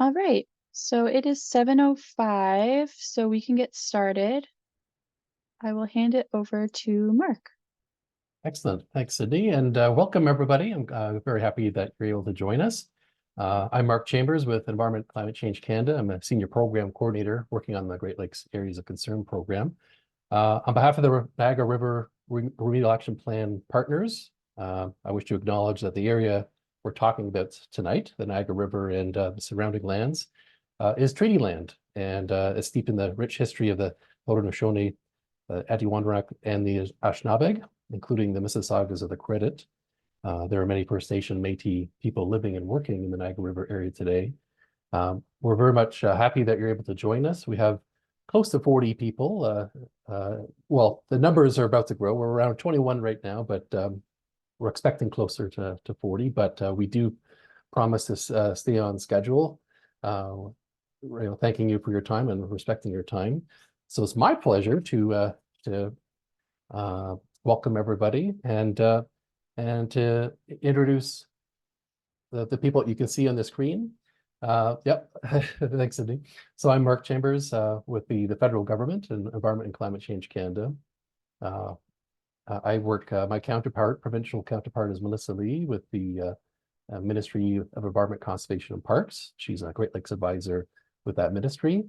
All right, so it is 7:05, so we can get started. I will hand it over to Mark. Excellent. Thanks, Sydney, and welcome everybody. I'm very happy that you're able to join us. I'm Mark Chambers with Environment Climate Change Canada. I'm a senior program coordinator working on the Great Lakes Areas of Concern program. On behalf of the Niagara River Remedial Action Plan partners, I wish to acknowledge that the area we're talking about tonight, the Niagara River and the surrounding lands, is treaty land and is steeped in the rich history of the Haudenosaunee, the Adirondack, and the Anishinaabe, including the Mississaugas of the Credit. There are many First Nation Métis people living and working in the Niagara River area today. We're very much happy that you're able to join us. We have close to 40 people. Well, the numbers are about to grow. We're around 21 right now, but we're expecting closer to 40. But we do promise to stay on schedule. Thanking you for your time and respecting your time. So it's my pleasure to welcome everybody and to introduce the people you can see on the screen. Yep, thanks, Sydney. So I'm Mark Chambers with the federal government and Environment and Climate Change Canada. I work, my provincial counterpart is Melissa Lee with the Ministry of Environment, Conservation and Parks. She's a Great Lakes advisor with that ministry.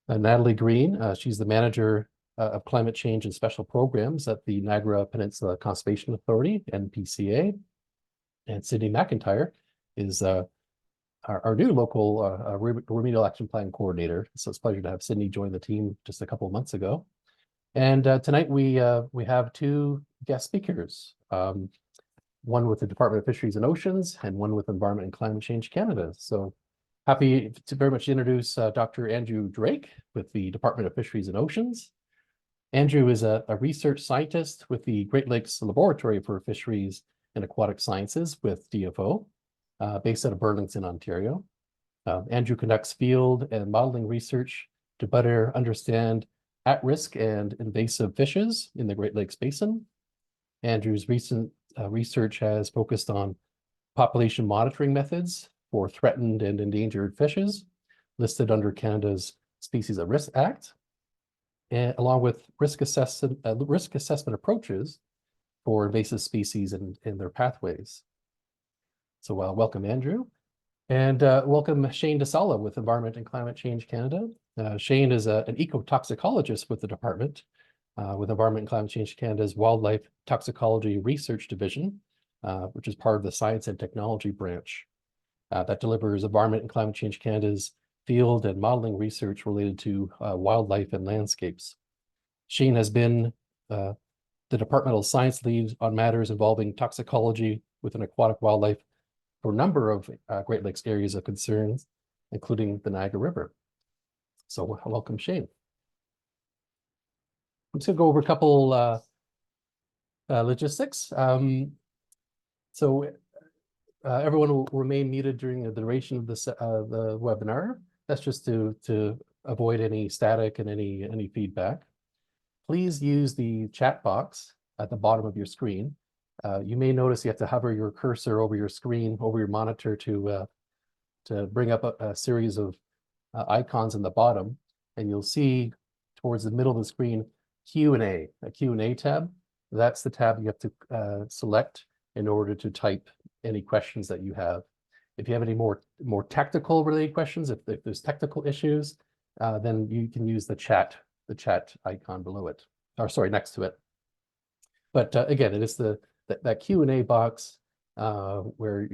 Natalie Green, she's the manager of climate change and special programs at the Niagara Peninsula Conservation Authority, NPCA. And Sydney McIntyre is our new local Remedial Action Plan coordinator. So it's a pleasure to have Sydney join the team just a couple of months ago. And tonight we have two guest speakers, one with the Department of Fisheries and Oceans and one with Environment and Climate Change Canada. So happy to very much introduce Dr. Andrew Drake with the Department of Fisheries and Oceans. Andrew is a research scientist with the Great Lakes Laboratory for Fisheries and Aquatic Sciences with DFO, based out of Burlington, Ontario. Andrew conducts field and modeling research to better understand at-risk and invasive fishes in the Great Lakes Basin. Andrew's recent research has focused on population monitoring methods for threatened and endangered fishes listed under Canada's Species at Risk Act, and along with risk assessment approaches for invasive species and their pathways. So welcome, Andrew. And welcome Shane deSolla with Environment and Climate Change Canada. Shane is an ecotoxicologist with the department, with Environment and Climate Change Canada's Wildlife Toxicology Research Division, which is part of the Science and Technology branch that delivers Environment and Climate Change Canada's field and modeling research related to wildlife and landscapes. Shane has been the departmental science lead on matters involving toxicology within aquatic wildlife for a number of Great Lakes areas of concern, including the Niagara River. So welcome, Shane. I'm just going to go over a couple logistics. So everyone will remain muted during the duration of the webinar. That's just to avoid any static and any feedback. Please use the chat box at the bottom of your screen. You may notice you have to hover your cursor over your screen, over your monitor to bring up a series of icons in the bottom, and you'll see towards the middle of the screen Q&A, a Q&A tab. That's the tab you have to select in order to type any questions that you have. If you have any more technical related questions, if there's technical issues, then you can use the chat icon below it, or sorry, next to it. But again, it is that Q&A box where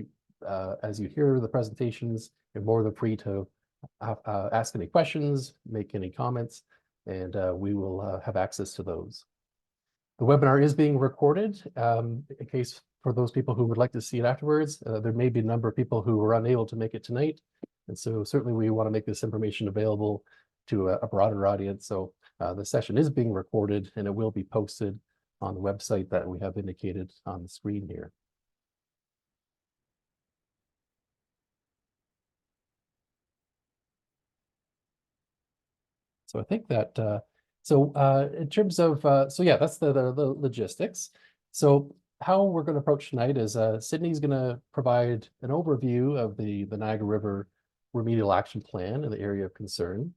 as you hear the presentations, you're more than free to ask any questions, make any comments, and we will have access to those. The webinar is being recorded in case for those people who would like to see it afterwards. There may be a number of people who were unable to make it tonight. And so certainly we want to make this information available to a broader audience. So the session is being recorded and it will be posted on the website that we have indicated on the screen here. So I think that, in terms of, so yeah, that's the logistics. So how we're going to approach tonight is Sydney's going to provide an overview of the Niagara River remedial action plan in the area of concern.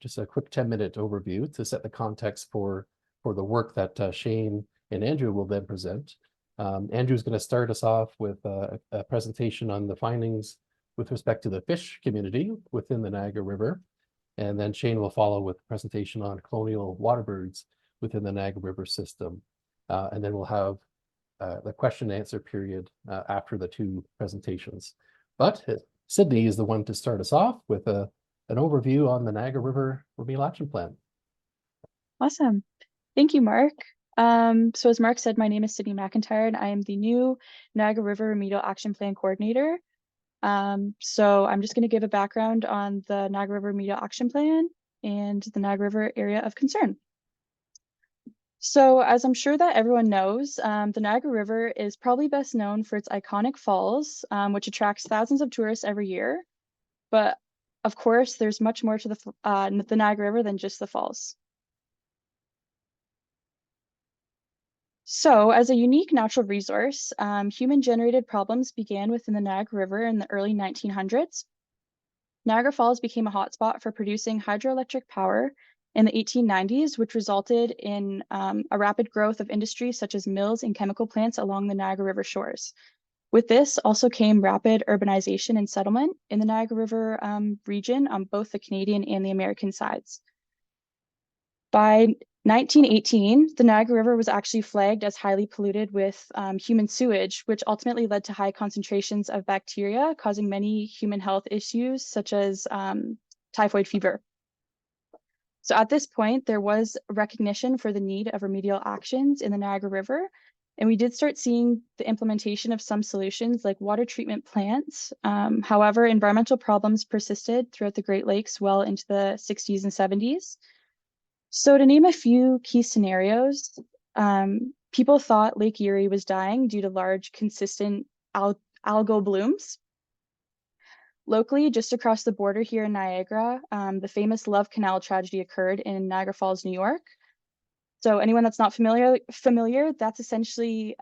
Just a quick 10-minute overview to set the context for the work that Shane and Andrew will then present. Andrew's going to start us off with a presentation on the findings with respect to the fish community within the Niagara River. And then Shane will follow with a presentation on colonial waterbirds within the Niagara River system. And then we'll have the question and answer period after the two presentations. But Sydney is the one to start us off with an overview on the Niagara River Remedial Action Plan. Awesome. Thank you, Mark. So as Mark said, my name is Sydney McIntyre, and I am the new Niagara River Remedial Action Plan Coordinator. So I'm just going to give a background on the Niagara River Remedial Action Plan and the Niagara River area of concern. So as I'm sure that everyone knows, the Niagara River is probably best known for its iconic falls, which attracts thousands of tourists every year. But of course, there's much more to the Niagara River than just the falls. So as a unique natural resource, human-generated problems began within the Niagara River in the early 1900s. Niagara Falls became a hotspot for producing hydroelectric power in the 1890s, which resulted in a rapid growth of industries such as mills and chemical plants along the Niagara River shores. With this also came rapid urbanization and settlement in the Niagara River region on both the Canadian and the American sides. By 1918, the Niagara River was actually flagged as highly polluted with human sewage, which ultimately led to high concentrations of bacteria, causing many human health issues such as typhoid fever. So at this point, there was recognition for the need of remedial actions in the Niagara River, and we did start seeing the implementation of some solutions like water treatment plants. However, environmental problems persisted throughout the Great Lakes well into the 60s and 70s. So to name a few key scenarios, people thought Lake Erie was dying due to large, consistent algal blooms. Locally, just across the border here in Niagara, the famous Love Canal tragedy occurred in Niagara Falls, New York. So anyone that's not familiar, that's essentially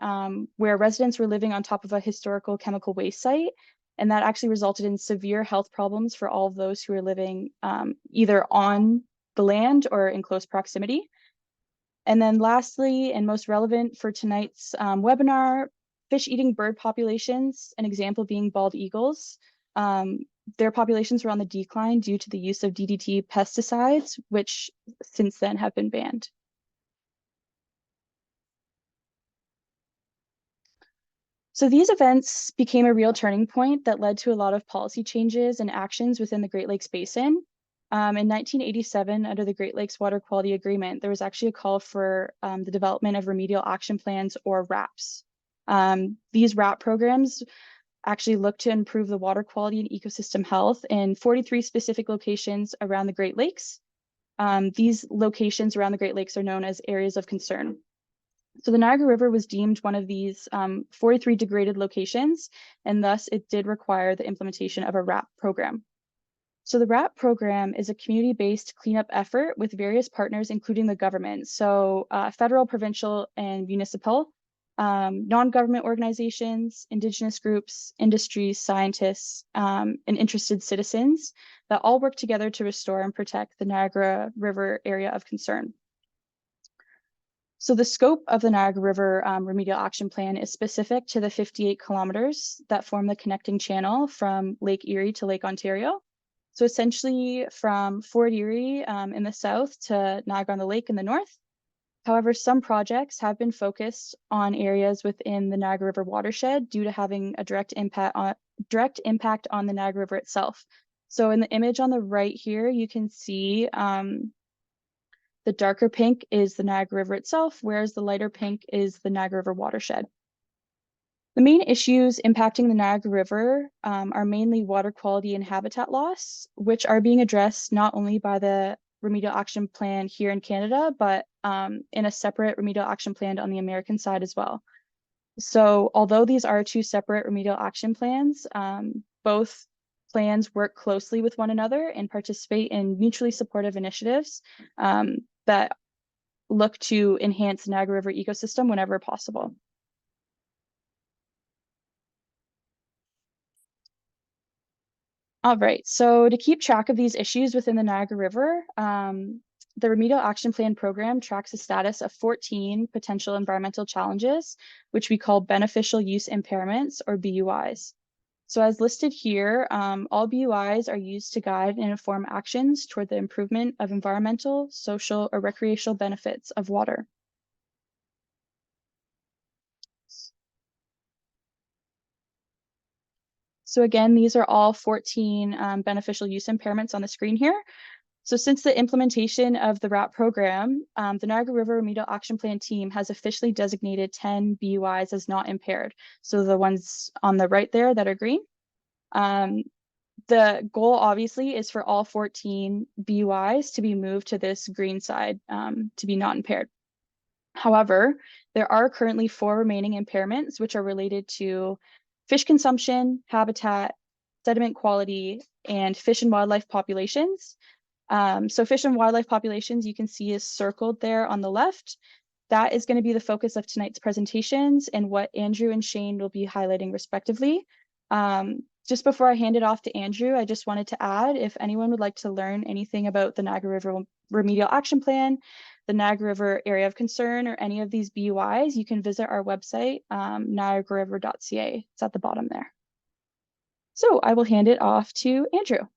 where residents were living on top of a historical chemical waste site. And that actually resulted in severe health problems for all of those who were living either on the land or in close proximity. And then lastly, and most relevant for tonight's webinar, fish-eating bird populations, an example being bald eagles. Their populations were on the decline due to the use of DDT pesticides, which since then have been banned. So these events became a real turning point that led to a lot of policy changes and actions within the Great Lakes Basin. In 1987, under the Great Lakes Water Quality Agreement, there was actually a call for the development of remedial action plans, or RAPs. These RAP programs actually look to improve the water quality and ecosystem health in 43 specific locations around the Great Lakes. These locations around the Great Lakes are known as areas of concern. So the Niagara River was deemed one of these 43 degraded locations, and thus it did require the implementation of a RAP program. So the RAP program is a community-based cleanup effort with various partners, including the government. So federal, provincial, and municipal, non-government organizations, Indigenous groups, industries, scientists, and interested citizens that all work together to restore and protect the Niagara River area of concern. So the scope of the Niagara River Remedial Action Plan is specific to the 58 kilometers that form the connecting channel from Lake Erie to Lake Ontario. So essentially from Fort Erie in the south to Niagara-on-the-Lake in the north. However, some projects have been focused on areas within the Niagara River watershed due to having a direct impact on the Niagara River itself. So in the image on the right here, you can see the darker pink is the Niagara River itself, whereas the lighter pink is the Niagara River watershed. The main issues impacting the Niagara River are mainly water quality and habitat loss, which are being addressed not only by the Remedial Action Plan here in Canada, but in a separate Remedial Action Plan on the American side as well. So although these are two separate Remedial Action Plans, both plans work closely with one another and participate in mutually supportive initiatives that look to enhance the Niagara River ecosystem whenever possible. All right, so to keep track of these issues within the Niagara River, the Remedial Action Plan program tracks the status of 14 potential environmental challenges, which we call beneficial use impairments or BUIs. So as listed here, all BUIs are used to guide and inform actions toward the improvement of environmental, social, or recreational benefits of water. So again, these are all 14 beneficial use impairments on the screen here. So since the implementation of the RAP program, the Niagara River Remedial Action Plan team has officially designated 10 BUIs as not impaired. So the ones on the right there that are green. The goal obviously is for all 14 BUIs to be moved to this green side to be not impaired. However, there are currently 4 remaining impairments which are related to fish consumption, habitat, sediment quality, and fish and wildlife populations. So fish and wildlife populations you can see is circled there on the left. That is going to be the focus of tonight's presentations and what Andrew and Shane will be highlighting respectively. Just before I hand it off to Andrew, I just wanted to add, if anyone would like to learn anything about the Niagara River Remedial Action Plan, the Niagara River Area of Concern, or any of these BUIs, you can visit our website, niagarariver.ca. It's at the bottom there. So I will hand it off to Andrew. I'm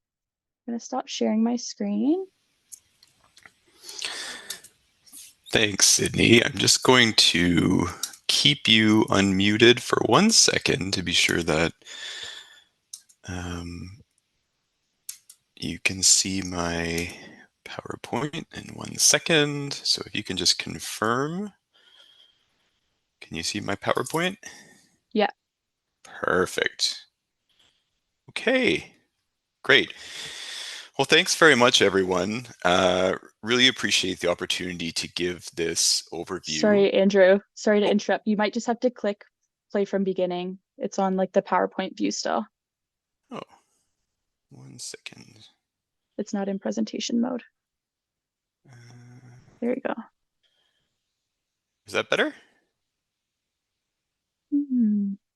going to stop sharing my screen. Thanks, Sydney. I'm just going to keep you unmuted for 1 second to be sure that you can see my PowerPoint in 1 second. So if you can just confirm, can you see my PowerPoint? Yeah. Perfect. Okay, great. Well, thanks very much, everyone. Really appreciate the opportunity to give this overview. Sorry, Andrew. Sorry to interrupt. You might just have to click play from beginning. It's on like the PowerPoint view still. Oh, 1 second. It's not in presentation mode. There you go. Is that better?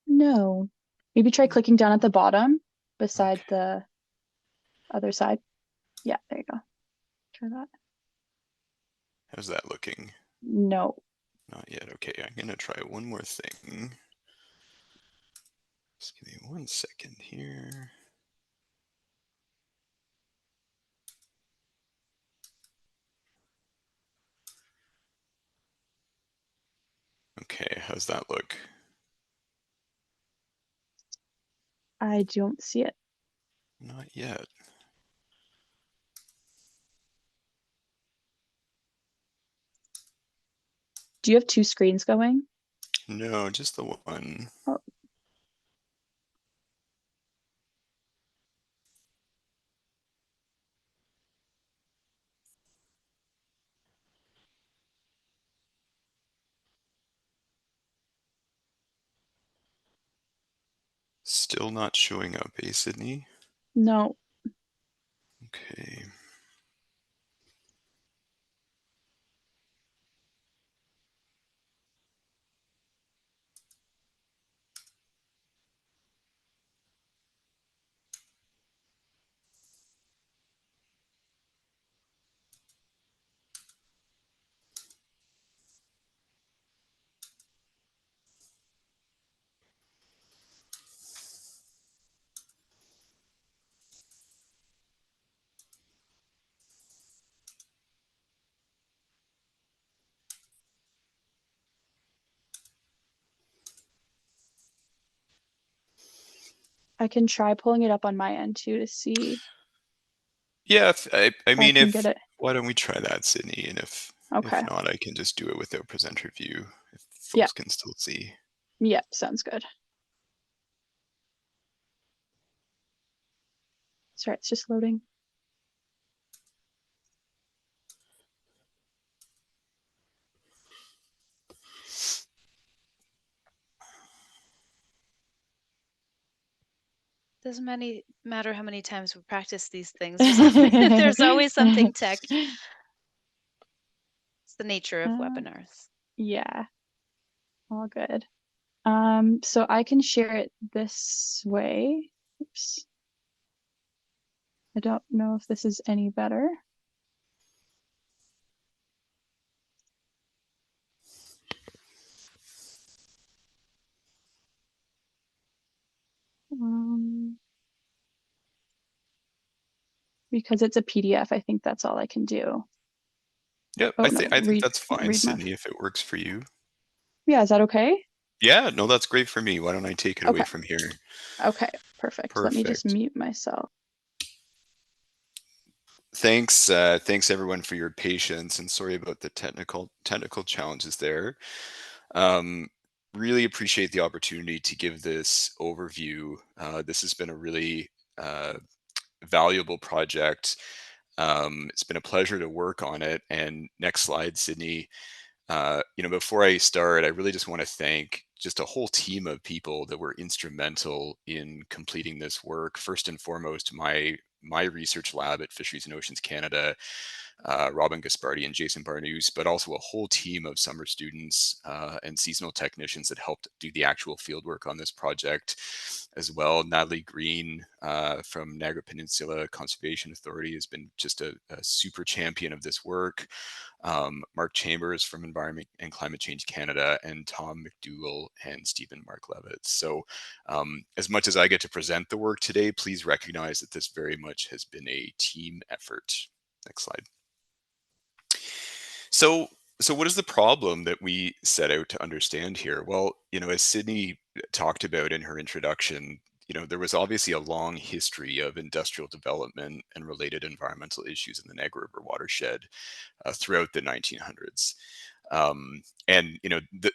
No. Maybe try clicking down at the bottom beside the other side. Yeah, there you go. Try that. How's that looking? No. Not yet. Okay, I'm going to try one more thing. Just give me 1 second here. Okay, how's that look? I don't see it. Not yet. Do you have 2 screens going? No, just the one. Oh. Still not showing up, eh, Sydney? No. Okay. I can try pulling it up on my end too to see. Yeah, I mean, can get it. why don't we try that, Sydney? And if not, I can just do it without presenter view if folks can still see. Yep, sounds good. Sorry, it's just loading. Doesn't matter how many times we practice these things. There's always something tech. It's the nature of webinars. Yeah, all good. So I can share it this way. Oops. I don't know if this is any better. Because it's a PDF, I think that's all I can do. Yep, Oh, I no, think that's fine, read my. Sydney, if it works for you. Yeah, is that okay? Yeah, no, that's great for me. Why don't I take it away Okay. from here? Okay, perfect. Let me just Perfect. mute myself. Thanks, thanks everyone for your patience, and sorry about the technical challenges there. Really appreciate the opportunity to give this overview. This has been a really valuable project. It's been a pleasure to work on it. And next slide, Sydney. Before I start, I really just want to thank just a whole team of people that were instrumental in completing this work. First and foremost, my research lab at Fisheries and Oceans Canada, Robin Gaspardi and Jason Barnus, but also a whole team of summer students and seasonal technicians that helped do the actual field work on this project as well. Natalie Green from Niagara Peninsula Conservation Authority has been just a super champion of this work. Mark Chambers from Environment and Climate Change Canada, and Tom McDougall and Stephen Mark Levitz. So as much as I get to present the work today, please recognize that this very much has been a team effort. Next slide. So what is the problem that we set out to understand here? Well, as Sydney talked about in her introduction, there was obviously a long history of industrial development and related environmental issues in the Niagara River watershed throughout the 1900s. And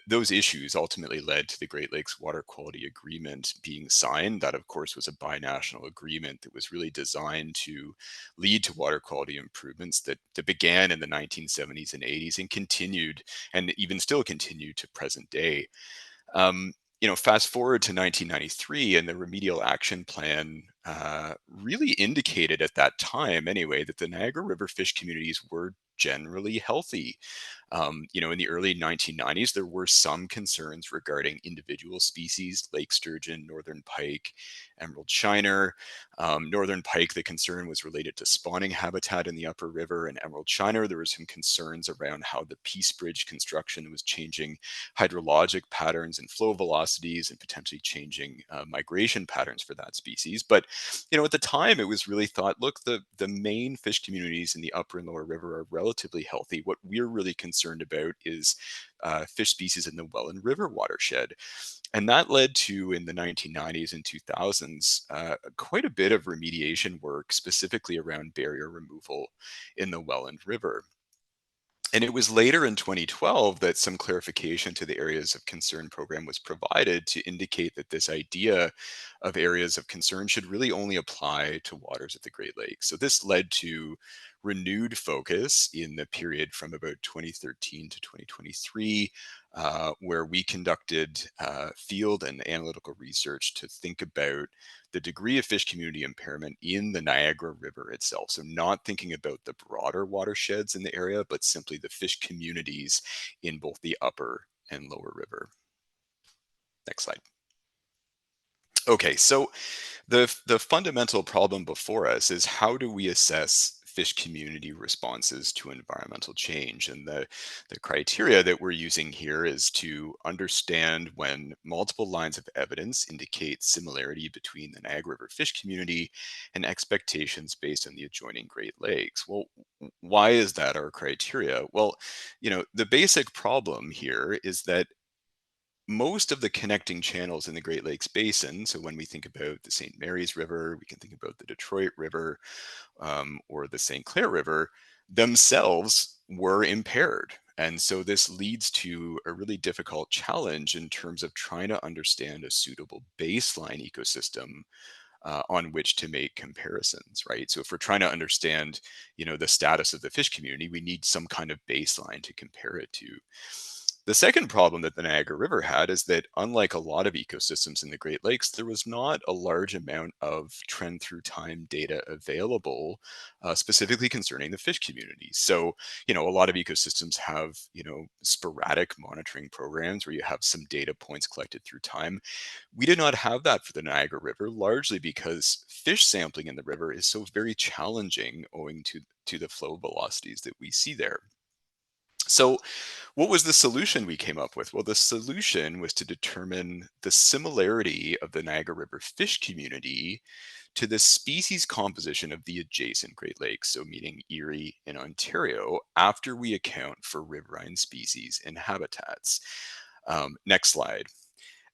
those issues ultimately led to the Great Lakes Water Quality Agreement being signed. That, of course, was a binational agreement that was really designed to lead to water quality improvements that began in the 1970s and 80s and continued, and even still continue to present day. Fast forward to 1993, and the Remedial Action Plan really indicated at that time, anyway, that the Niagara River fish communities were generally healthy. In the early 1990s, there were some concerns regarding individual species, lake sturgeon, northern pike, emerald shiner. Northern pike, the concern was related to spawning habitat in the upper river, and emerald shiner, there were some concerns around how the Peace Bridge construction was changing hydrologic patterns and flow velocities and potentially changing migration patterns for that species. But, at the time, it was really thought, look, the main fish communities in the upper and lower river are relatively healthy. What we're really concerned about is fish species in the Welland River watershed. And that led to, in the 1990s and 2000s, quite a bit of remediation work, specifically around barrier removal in the Welland River. And it was later in 2012 that some clarification to the areas of concern program was provided to indicate that this idea of areas of concern should really only apply to waters of the Great Lakes. So this led to renewed focus in the period from about 2013 to 2023, where we conducted field and analytical research to think about the degree of fish community impairment in the Niagara River itself. So not thinking about the broader watersheds in the area, but simply the fish communities in both the upper and lower river. Next slide. Okay, so the fundamental problem before us is, how do we assess fish community responses to environmental change? And the criteria that we're using here is to understand when multiple lines of evidence indicate similarity between the Niagara River fish community and expectations based on the adjoining Great Lakes. Well, why is that our criteria? Well, the basic problem here is that most of the connecting channels in the Great Lakes Basin, so when we think about the St. Mary's River, we can think about the Detroit River or the St. Clair River, themselves were impaired. And so this leads to a really difficult challenge in terms of trying to understand a suitable baseline ecosystem on which to make comparisons, right? So if we're trying to understand, the status of the fish community, we need some kind of baseline to compare it to. The second problem that the Niagara River had is that, unlike a lot of ecosystems in the Great Lakes, there was not a large amount of trend through time data available, specifically concerning the fish community. So, a lot of ecosystems have, sporadic monitoring programs where you have some data points collected through time. We did not have that for the Niagara River, largely because fish sampling in the river is so very challenging owing to the flow velocities that we see there. So, what was the solution we came up with? Well, the solution was to determine the similarity of the Niagara River fish community to the species composition of the adjacent Great Lakes, so meaning Erie and Ontario, after we account for riverine species and habitats. Next slide.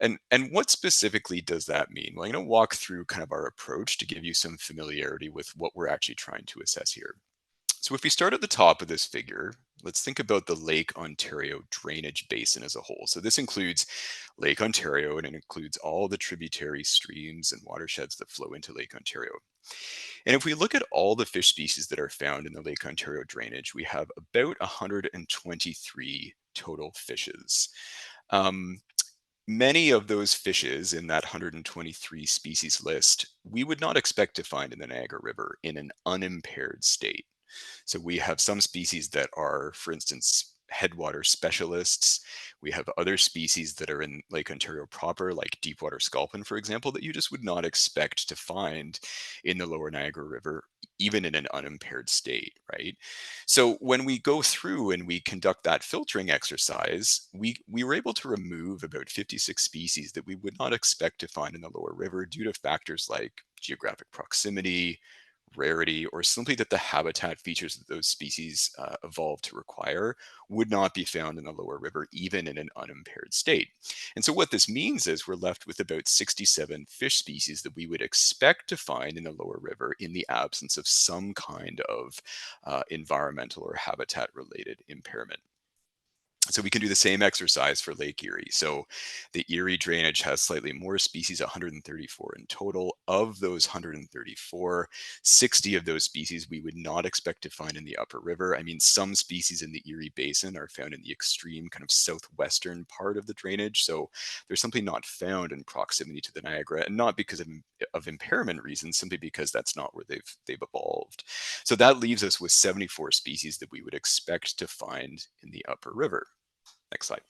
And what specifically does that mean? Well, I'm going to walk through kind of our approach to give you some familiarity with what we're actually trying to assess here. So if we start at the top of this figure, let's think about the Lake Ontario drainage basin as a whole. So this includes Lake Ontario, and it includes all the tributary streams and watersheds that flow into Lake Ontario. And if we look at all the fish species that are found in the Lake Ontario drainage, we have about 123 total fishes. Um, Many of those fishes in that 123 species list, we would not expect to find in the Niagara River in an unimpaired state. So we have some species that are, for instance, headwater specialists. We have other species that are in Lake Ontario proper, like deepwater sculpin, for example, that you just would not expect to find in the lower Niagara River, even in an unimpaired state, right? So when we go through and we conduct that filtering exercise, we were able to remove about 56 species that we would not expect to find in the lower river due to factors like geographic proximity, rarity, or simply that the habitat features that those species evolved to require would not be found in the lower river, even in an unimpaired state. And so what this means is we're left with about 67 fish species that we would expect to find in the lower river in the absence of some kind of environmental or habitat related impairment. So we can do the same exercise for Lake Erie. So the Erie drainage has slightly more species, 134 in total. Of those 134, 60 of those species we would not expect to find in the upper river. I mean, some species in the Erie Basin are found in the extreme kind of southwestern part of the drainage. So they're simply not found in proximity to the Niagara, and not because of impairment reasons, simply because that's not where they've evolved. So that leaves us with 74 species that we would expect to find in the upper river. Next slide.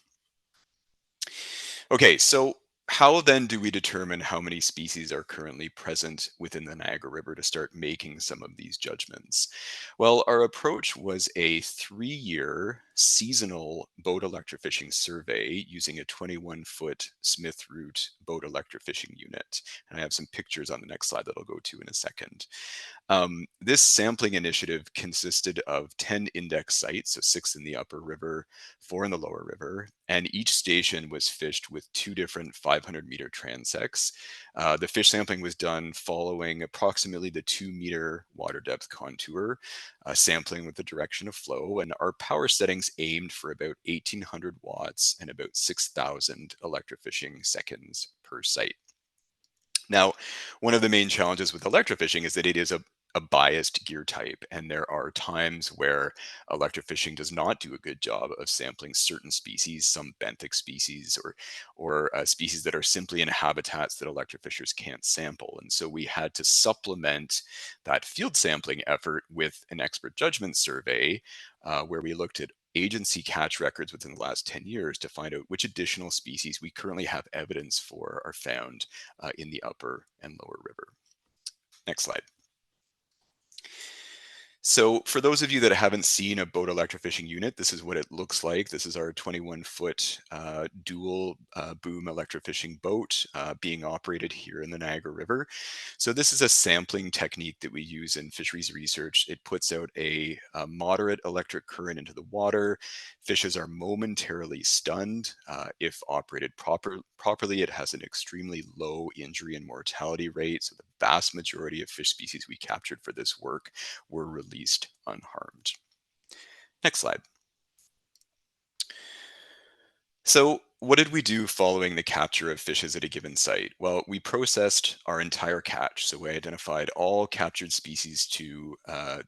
Okay, so how then do we determine how many species are currently present within the Niagara River to start making some of these judgments? Well, our approach was a 3-year seasonal boat electrofishing survey using a 21-foot Smith Root boat electrofishing unit. And I have some pictures on the next slide that I'll go to in a second. This sampling initiative consisted of 10 index sites, so 6 in the upper river, 4 in the lower river, and each station was fished with 2 different 500-meter transects. The fish sampling was done following approximately the 2-meter water depth contour, sampling with the direction of flow, and our power settings aimed for about 1,800 watts and about 6,000 electrofishing seconds per site. Now, one of the main challenges with electrofishing is that it is a biased gear type, and there are times where electrofishing does not do a good job of sampling certain species, some benthic species, or species that are simply in habitats that electrofishers can't sample. And so we had to supplement that field sampling effort with an expert judgment survey, where we looked at agency catch records within the last 10 years to find out which additional species we currently have evidence for are found in the upper and lower river. Next slide. So for those of you that haven't seen a boat electrofishing unit, this is what it looks like. This is our 21-foot dual boom electrofishing boat being operated here in the Niagara River. So this is a sampling technique that we use in fisheries research. It puts out a moderate electric current into the water. Fishes are momentarily stunned. If operated properly, it has an extremely low injury and mortality rate. So the vast majority of fish species we captured for this work were released unharmed. Next slide. So what did we do following the capture of fishes at a given site? Well, we processed our entire catch. So we identified all captured species to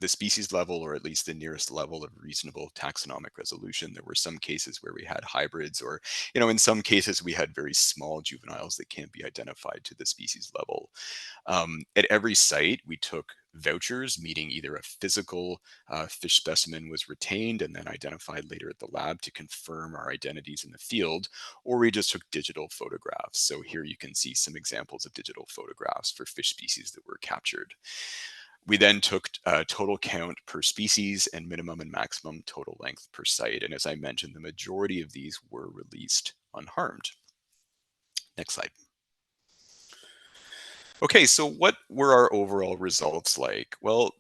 the species level, or at least the nearest level of reasonable taxonomic resolution. There were some cases where we had hybrids, or, in some cases we had very small juveniles that can't be identified to the species level. At every site, we took vouchers, meaning either a physical fish specimen was retained and then identified later at the lab to confirm our identities in the field, or we just took digital photographs. So here you can see some examples of digital photographs for fish species that were captured. We then took total count per species and minimum and maximum total length per site. And as I mentioned, the majority of these were released unharmed. Next slide. Okay, so what were our overall results like? Well,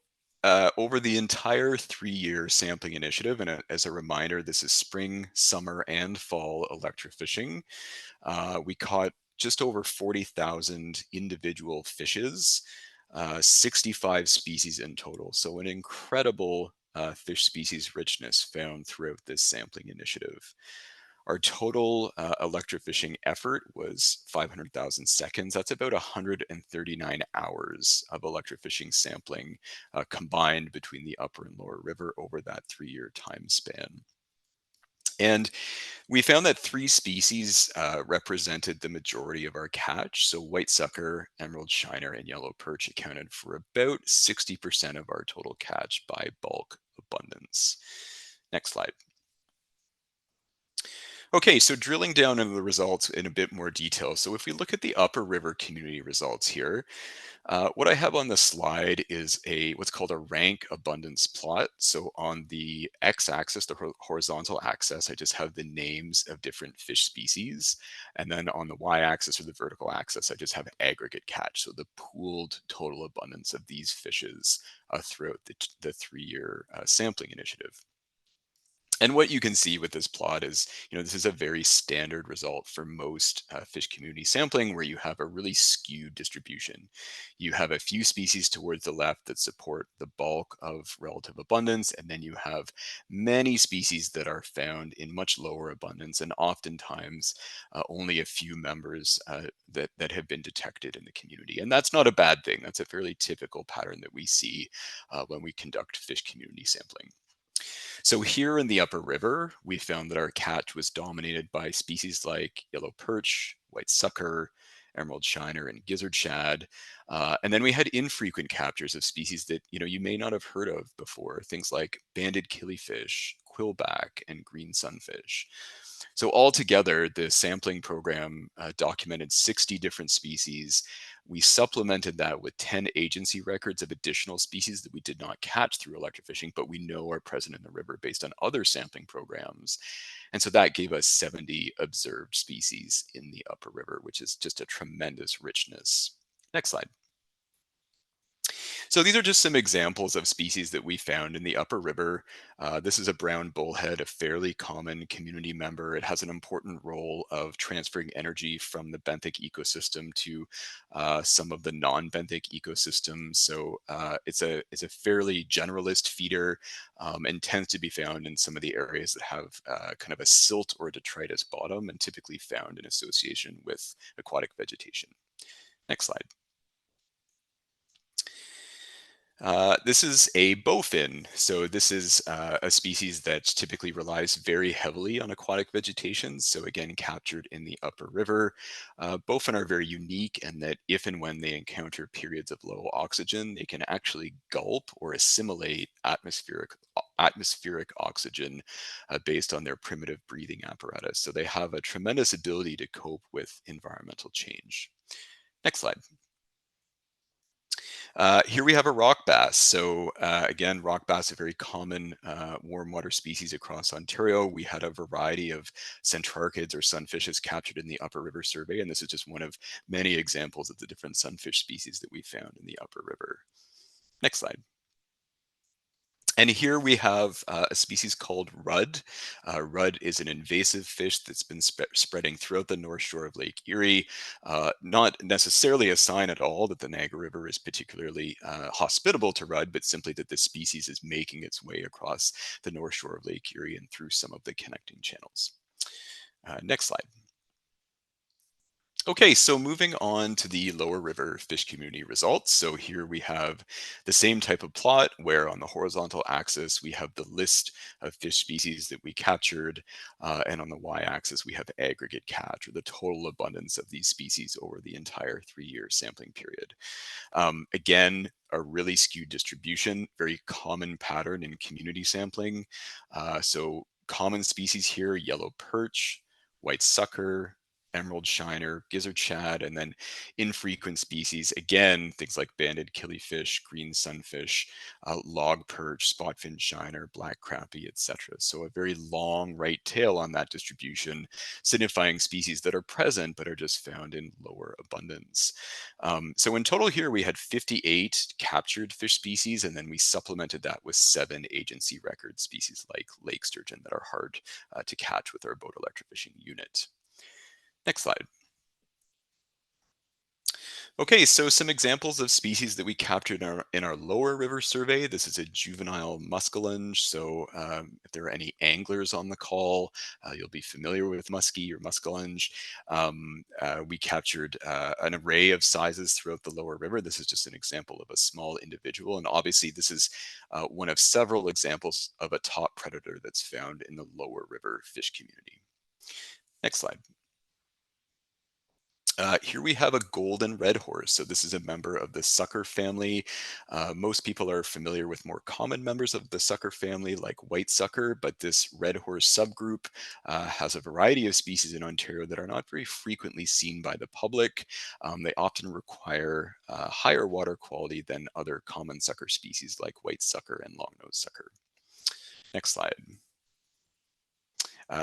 over the entire 3-year sampling initiative, and as a reminder, this is spring, summer, and fall electrofishing, we caught just over 40,000 individual fishes, 65 species in total. So an incredible fish species richness found throughout this sampling initiative. Our total electrofishing effort was 500,000 seconds. That's about 139 hours of electrofishing sampling combined between the upper and lower river over that 3-year time span. And we found that 3 species represented the majority of our catch. So white sucker, emerald shiner, and yellow perch accounted for about 60% of our total catch by bulk abundance. Next slide. Okay, so drilling down into the results in a bit more detail. So if we look at the upper river community results here, what I have on the slide is what's called a rank abundance plot. So on the x-axis, the horizontal axis, I just have the names of different fish species. And then on the y-axis or the vertical axis, I just have aggregate catch. So the pooled total abundance of these fishes throughout the 3-year sampling initiative. And what you can see with this plot is, this is a very standard result for most fish community sampling, where you have a really skewed distribution. You have a few species towards the left that support the bulk of relative abundance, and then you have many species that are found in much lower abundance, and oftentimes only a few members that have been detected in the community. And that's not a bad thing. That's a fairly typical pattern that we see when we conduct fish community sampling. So here in the upper river, we found that our catch was dominated by species like yellow perch, white sucker, emerald shiner, and gizzard shad. And then we had infrequent captures of species that you may not have heard of before, things like banded killifish, quillback, and green sunfish. So altogether, the sampling program documented 60 different species. We supplemented that with 10 agency records of additional species that we did not catch through electrofishing, but we know are present in the river based on other sampling programs. And so that gave us 70 observed species in the upper river, which is just a tremendous richness. Next slide. So these are just some examples of species that we found in the upper river. This is a brown bullhead, a fairly common community member. It has an important role of transferring energy from the benthic ecosystem to some of the non-benthic ecosystems. So it's a fairly generalist feeder and tends to be found in some of the areas that have kind of a silt or detritus bottom, and typically found in association with aquatic vegetation. Next slide. This is a bowfin. So this is a species that typically relies very heavily on aquatic vegetation. So again, captured in the upper river. Bowfin are very unique in that if and when they encounter periods of low oxygen, they can actually gulp or assimilate atmospheric oxygen based on their primitive breathing apparatus. So they have a tremendous ability to cope with environmental change. Next slide. Here we have a rock bass. So again, rock bass, a very common warm water species across Ontario. We had a variety of centrarchids or sunfishes captured in the upper river survey, and this is just one of many examples of the different sunfish species that we found in the upper river. Next slide. And here we have a species called rudd. Rudd is an invasive fish that's been spreading throughout the north shore of Lake Erie. Not necessarily a sign at all that the Niagara River is particularly hospitable to rudd, but simply that the species is making its way across the north shore of Lake Erie and through some of the connecting channels. Next slide. Okay, so moving on to the lower river fish community results. So here we have the same type of plot where on the horizontal axis we have the list of fish species that we captured, and on the y-axis we have aggregate catch, or the total abundance of these species over the entire 3-year sampling period. Again, a really skewed distribution, very common pattern in community sampling. So common species here: yellow perch, white sucker, emerald shiner, gizzard shad, and then infrequent species, again, things like banded killifish, green sunfish, log perch, spotfin shiner, black crappie, etc. So a very long right tail on that distribution, signifying species that are present but are just found in lower abundance. So in total here, we had 58 captured fish species, and then we supplemented that with 7 agency record species like lake sturgeon that are hard to catch with our boat electrofishing unit. Next slide. Okay, so some examples of species that we captured in our lower river survey. This is a juvenile muskellunge. So if there are any anglers on the call, you'll be familiar with muskie or muskellunge. We captured an array of sizes throughout the lower river. This is just an example of a small individual. And obviously this is one of several examples of a top predator that's found in the lower river fish community. Next slide. Here we have a golden red horse. So this is a member of the sucker family. Most people are familiar with more common members of the sucker family like white sucker, but this red horse subgroup has a variety of species in Ontario that are not very frequently seen by the public. They often require higher water quality than other common sucker species like white sucker and long-nosed sucker. Next slide.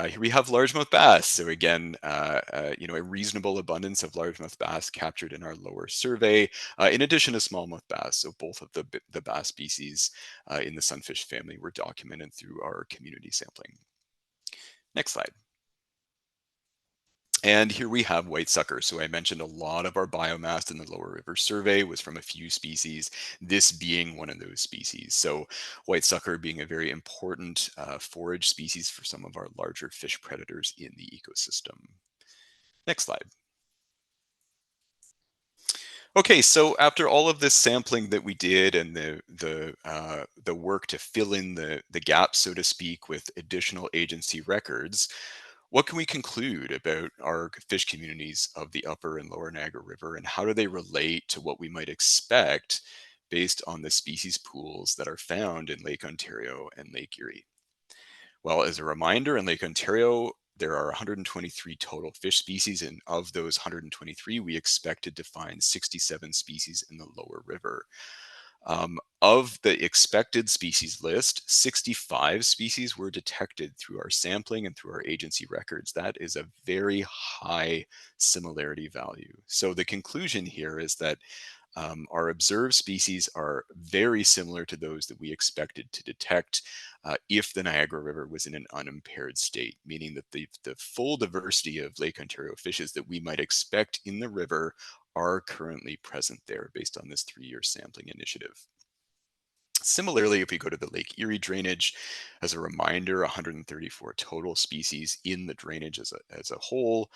Here we have largemouth bass. So again, a reasonable abundance of largemouth bass captured in our lower survey, in addition to smallmouth bass. So both of the bass species in the sunfish family were documented through our community sampling. Next slide. And here we have white sucker. So I mentioned a lot of our biomass in the lower river survey was from a few species, this being one of those species. So white sucker being a very important forage species for some of our larger fish predators in the ecosystem. Next slide. Okay, so after all of this sampling that we did and the work to fill in the gaps, so to speak, with additional agency records, what can we conclude about our fish communities of the upper and lower Niagara River, and how do they relate to what we might expect based on the species pools that are found in Lake Ontario and Lake Erie? Well, as a reminder, in Lake Ontario, there are 123 total fish species, and of those 123, we expected to find 67 species in the lower river. Of the expected species list, 65 species were detected through our sampling and through our agency records. That is a very high similarity value. So the conclusion here is that our observed species are very similar to those that we expected to detect if the Niagara River was in an unimpaired state, meaning that the full diversity of Lake Ontario fishes that we might expect in the river are currently present there based on this 3-year sampling initiative. Similarly, if we go to the Lake Erie drainage, as a reminder, 134 total species in the drainage as a whole.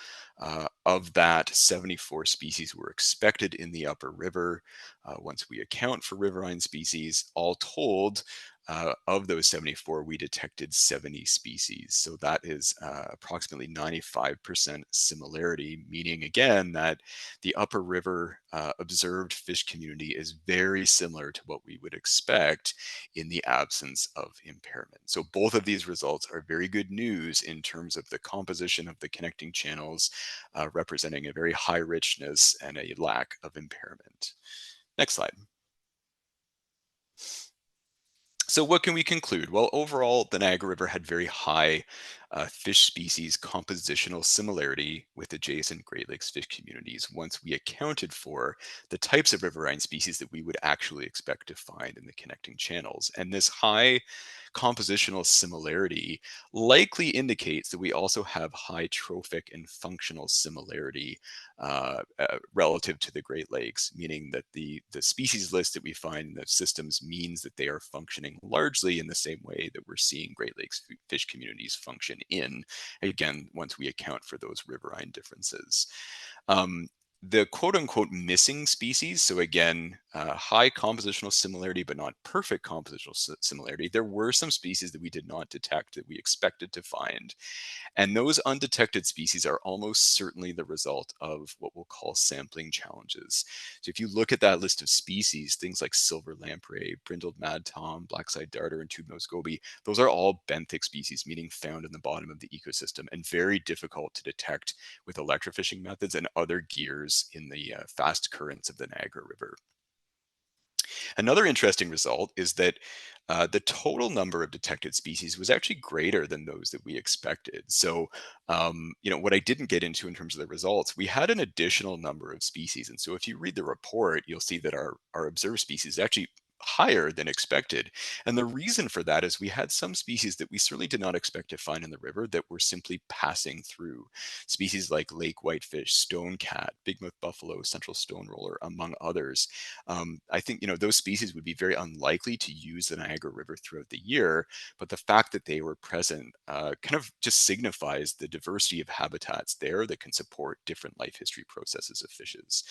Of that, 74 species were expected in the upper river. Once we account for riverine species, all told, of those 74, we detected 70 species. So that is approximately 95% similarity, meaning again that the upper river observed fish community is very similar to what we would expect in the absence of impairment. So both of these results are very good news in terms of the composition of the connecting channels, representing a very high richness and a lack of impairment. Next slide. So what can we conclude? Well, overall, the Niagara River had very high fish species compositional similarity with adjacent Great Lakes fish communities once we accounted for the types of riverine species that we would actually expect to find in the connecting channels. And this high compositional similarity likely indicates that we also have high trophic and functional similarity relative to the Great Lakes, meaning that the species list that we find in the systems means that they are functioning largely in the same way that we're seeing Great Lakes fish communities function in, again, once we account for those riverine differences. The quote-unquote missing species, so again, high compositional similarity, but not perfect compositional similarity, there were some species that we did not detect that we expected to find. And those undetected species are almost certainly the result of what we'll call sampling challenges. So if you look at that list of species, things like silver lamprey, brindled mad tom, black-side darter, and tube-nosed goby, those are all benthic species, meaning found in the bottom of the ecosystem and very difficult to detect with electrofishing methods and other gears in the fast currents of the Niagara River. Another interesting result is that the total number of detected species was actually greater than those that we expected. So, what I didn't get into in terms of the results, we had an additional number of species. And so if you read the report, you'll see that our observed species is actually higher than expected. And the reason for that is we had some species that we certainly did not expect to find in the river that were simply passing through. Species like lake whitefish, stone cat, bigmouth buffalo, central stone roller, among others. I think those species would be very unlikely to use the Niagara River throughout the year, but the fact that they were present kind of just signifies the diversity of habitats there that can support different life history processes of fishes.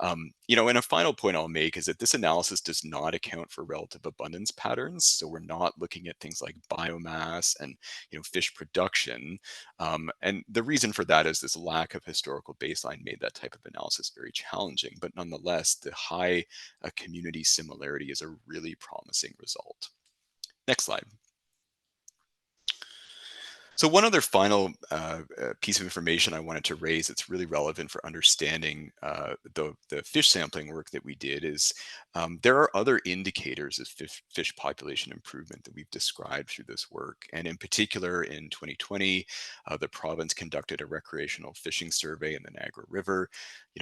And a final point I'll make is that this analysis does not account for relative abundance patterns. So we're not looking at things like biomass and fish production. And the reason for that is this lack of historical baseline made that type of analysis very challenging. But nonetheless, the high community similarity is a really promising result. Next slide. So one other final piece of information I wanted to raise that's really relevant for understanding the fish sampling work that we did is there are other indicators of fish population improvement that we've described through this work. And in particular, in 2020, the province conducted a recreational fishing survey in the Niagara River.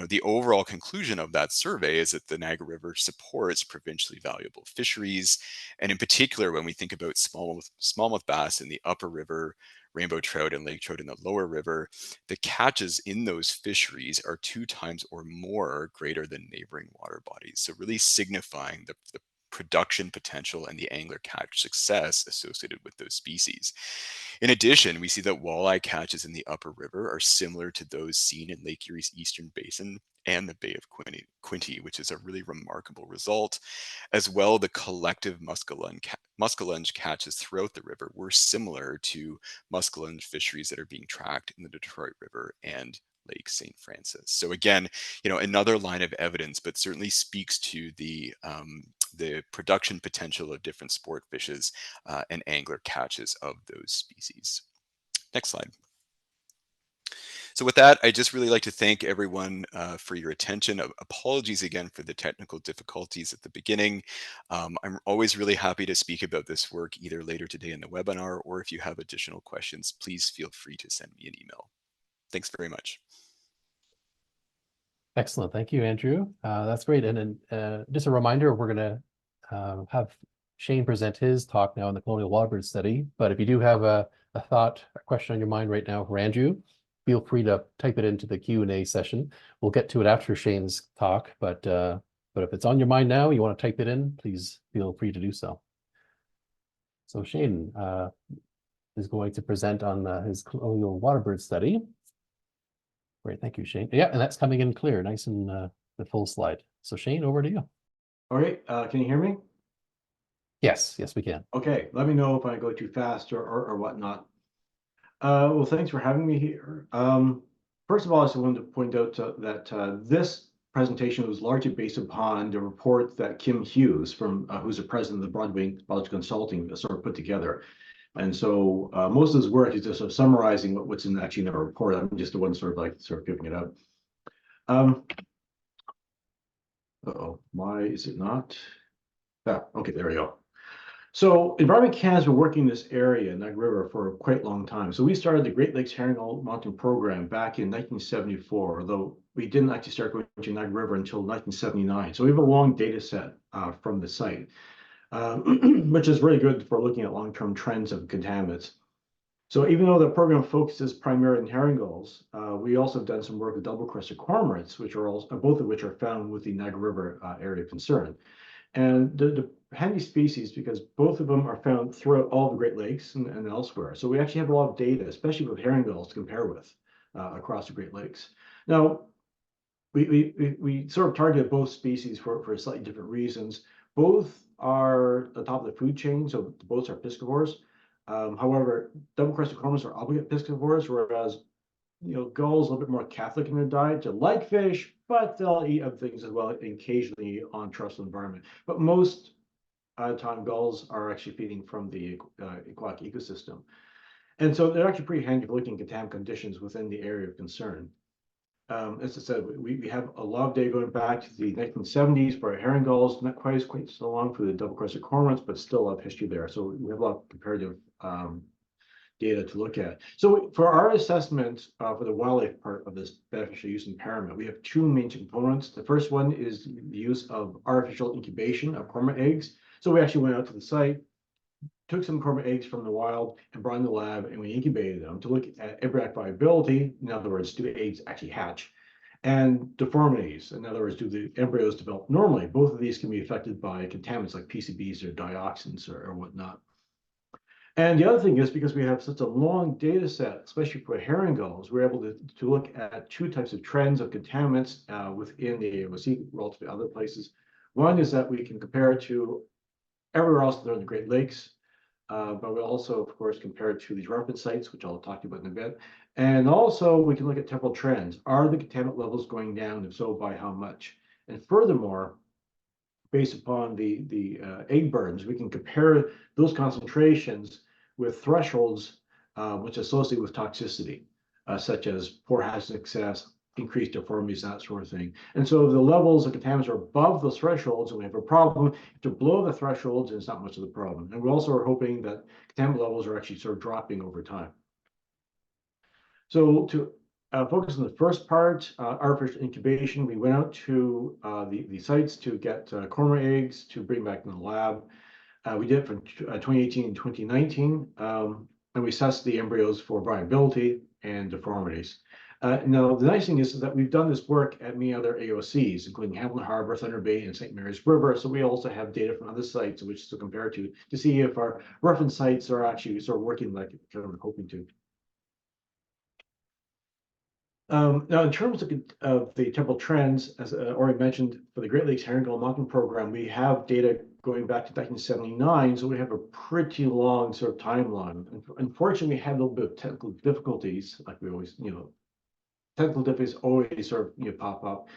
The overall conclusion of that survey is that the Niagara River supports provincially valuable fisheries. And in particular, when we think about smallmouth bass in the upper river, rainbow trout and lake trout in the lower river, the catches in those fisheries are 2 times or more greater than neighboring water bodies. So really signifying the production potential and the angler catch success associated with those species. In addition, we see that walleye catches in the upper river are similar to those seen in Lake Erie's eastern basin and the Bay of Quinte, which is a really remarkable result. As well, the collective muskellunge catches throughout the river were similar to muskellunge fisheries that are being tracked in the Detroit River and Lake St. Francis. So again, another line of evidence, but certainly speaks to the production potential of different sport fishes and angler catches of those species. Next slide. So with that, I just really like to thank everyone for your attention. Apologies again for the technical difficulties at the beginning. I'm always really happy to speak about this work either later today in the webinar, or if you have additional questions, please feel free to send me an email. Thanks very much. Excellent. Thank you, Andrew. That's great. And then just a reminder, we're going to have Shane present his talk now on the colonial waterbird study. But if you do have a thought, a question on your mind right now for Andrew, feel free to type it into the Q&A session. We'll get to it after Shane's talk, but if it's on your mind now, you want to type it in, please feel free to do so. So Shane is going to present on his colonial waterbird study. Great, thank you, Shane. Yeah, and that's coming in clear, nice and the full slide. So Shane, over to you. All right, can you hear me? Yes, we can. Okay, let me know if I go too fast or whatnot. Well, thanks for having me here. First of all, I just wanted to point out that this presentation was largely based upon the report that Kim Hughes, who's the president of the Broadway Biological Consulting, sort of put together. And so most of his work is just sort of summarizing what's actually in the report. I'm just the one sort of giving it out. Why is it not? Okay, there we go. So Environment Canada's been working in this area, Niagara River, for quite a long time. So we started the Great Lakes Herring Mountain Program back in 1974, although we didn't actually start going to Niagara River until 1979. So we have a long data set from the site, which is really good for looking at long-term trends of contaminants. So even though the program focuses primarily on herring gulls, we also have done some work with double-crested cormorants, both of which are found with the Niagara River area of concern. And the handy species, because both of them are found throughout all the Great Lakes and elsewhere. So we actually have a lot of data, especially with herring gulls to compare with across the Great Lakes. Now, we sort of targeted both species for slightly different reasons. Both are the top of the food chain, so both are piscivores. However, double-crested cormorants are obligate piscivores, whereas gulls a little bit more Catholic in their diet. They like fish, but they'll eat other things as well, occasionally on terrestrial environment. But most time, gulls are actually feeding from the aquatic ecosystem. And so they're actually pretty handy for looking at contaminant conditions within the area of concern. As I said, we have a lot of data going back to the 1970s for herring gulls, not quite so long for the double-crested cormorants, but still a lot of history there. So we have a lot of comparative data to look at. So for our assessment for the wildlife part of this beneficial use impairment, we have two main components. The first one is the use of artificial incubation of cormorant eggs. So we actually went out to the site, took some cormorant eggs from the wild and brought in the lab, and we incubated them to look at embryonic viability. In other words, do the eggs actually hatch? And deformities. In other words, do the embryos develop normally? Both of these can be affected by contaminants like PCBs or dioxins or whatnot. And the other thing is, because we have such a long data set, especially for herring gulls, we're able to look at two types of trends of contaminants within the AOC relative to other places. One is that we can compare it to everywhere else there in the Great Lakes, but we also, of course, compare it to these reference sites, which I'll talk to you about in a bit. And also, we can look at temporal trends. Are the contaminant levels going down? If so, by how much? And furthermore, based upon the egg burdens, we can compare those concentrations with thresholds which are associated with toxicity, such as poor hatch success, increased deformities, that sort of thing. And so if the levels of contaminants are above those thresholds and we have a problem, if they're below the thresholds, it's not much of the problem. And we also are hoping that contaminant levels are actually sort of dropping over time. So to focus on the first part, artificial incubation, we went out to the sites to get cormorant eggs to bring back in the lab. We did it from 2018 and 2019, and we assessed the embryos for viability and deformities. Now, the nice thing is that we've done this work at many other AOCs, including Hamilton Harbor, Thunder Bay, and St. Mary's River. So we also have data from other sites which to compare to see if our reference sites are actually sort of working like we're hoping to. Now, in terms of the temporal trends, as already mentioned, for the Great Lakes Herring Gull Mountain Program, we have data going back to 1979, so we have a pretty long sort of timeline. Unfortunately, we had a little bit of technical difficulties, like we always, technical difficulties always sort of pop up.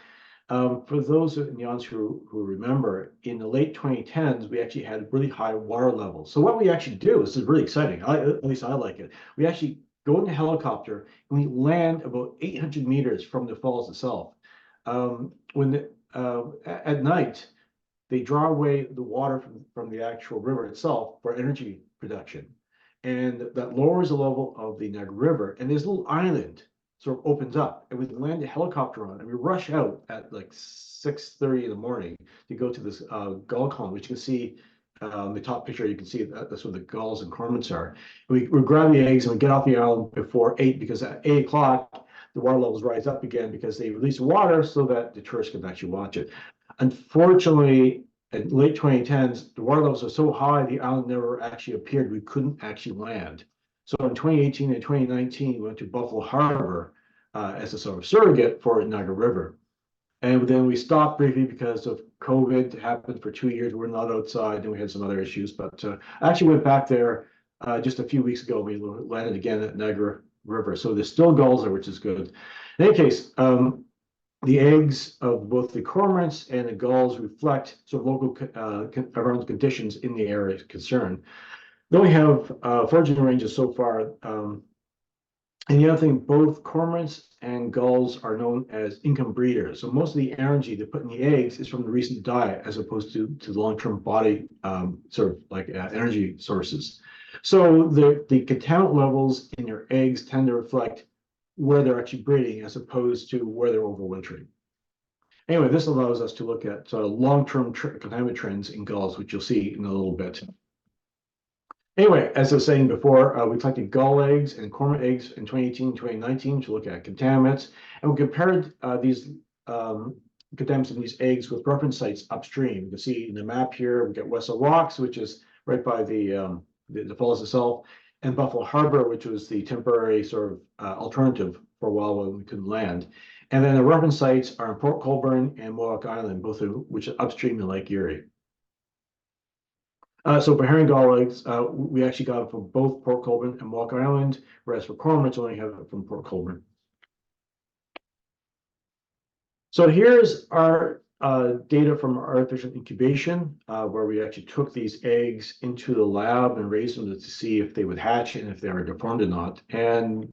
For those in the audience who remember, in the late 2010s, we actually had really high water levels. So what we actually do, this is really exciting, at least I like it, we actually go in a helicopter and we land about 800 meters from the falls itself. At night, they draw away the water from the actual river itself for energy production. And that lowers the level of the Niagara River. And this little island sort of opens up, and we land a helicopter on it, and we rush out at like 6:30 in the morning to go to this gull colony, which you can see the top picture. You can see that's where the gulls and cormorants are. We grab the eggs and we get off the island before 8, because at 8 o'clock, the water levels rise up again because they release water so that the tourists can actually watch it. Unfortunately, in late 2010s, the water levels are so high, the island never actually appeared. We couldn't actually land. So in 2018 and 2019, we went to Buffalo Harbor as a sort of surrogate for Niagara River. And then we stopped briefly because of COVID. It happened for 2 years. We're not outside, and we had some other issues. But I actually went back there just a few weeks ago. We landed again at Niagara River. So there's still gulls there, which is good. In any case, the eggs of both the cormorants and the gulls reflect sort of local environmental conditions in the area of concern. Then we have foraging ranges so far. And the other thing, both cormorants and gulls are known as income breeders. So most of the energy they put in the eggs is from the recent diet, as opposed to the long-term body sort of like energy sources. So the contaminant levels in your eggs tend to reflect where they're actually breeding, as opposed to where they're overwintering. Anyway, this allows us to look at long-term contaminant trends in gulls, which you'll see in a little bit. Anyway, as I was saying before, we collected gull eggs and cormorant eggs in 2018 and 2019 to look at contaminants, and we compared these contaminants in these eggs with reference sites upstream. You can see in the map here, we got Wessel Rocks, which is right by the falls itself, and Buffalo Harbor, which was the temporary sort of alternative for a while when we couldn't land. And then the reference sites are in Port Colborne and Mohawk Island, both of which are upstream in Lake Erie. So for herring gull eggs, we actually got it from both Port Colborne and Mohawk Island, whereas for cormorants, only have it from Port Colborne. So here's our data from artificial incubation, where we actually took these eggs into the lab and raised them to see if they would hatch and if they were deformed or not. And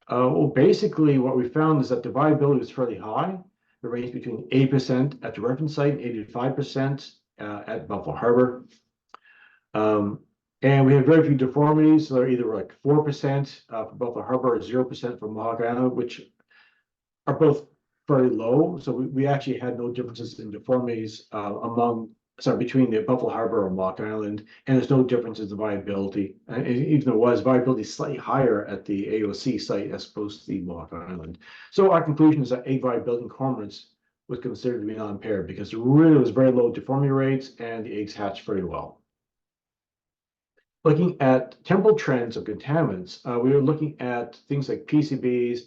well, basically what we found is that the viability was fairly high. It ranged between 8% at the reference site and 85% at Buffalo Harbor. And we had very few deformities. So they're either like 4% for Buffalo Harbor or 0% for Mohawk Island, which are both very low. So we actually had no differences in deformities between the Buffalo Harbor and Mohawk Island, and there's no differences in viability. And even though it was, viability slightly higher at the AOC site as opposed to the Mohawk Island. So our conclusion is that egg viability in cormorants was considered to be not impaired because there really was very low deformity rates and the eggs hatched very well. Looking at temporal trends of contaminants, we were looking at things like PCBs,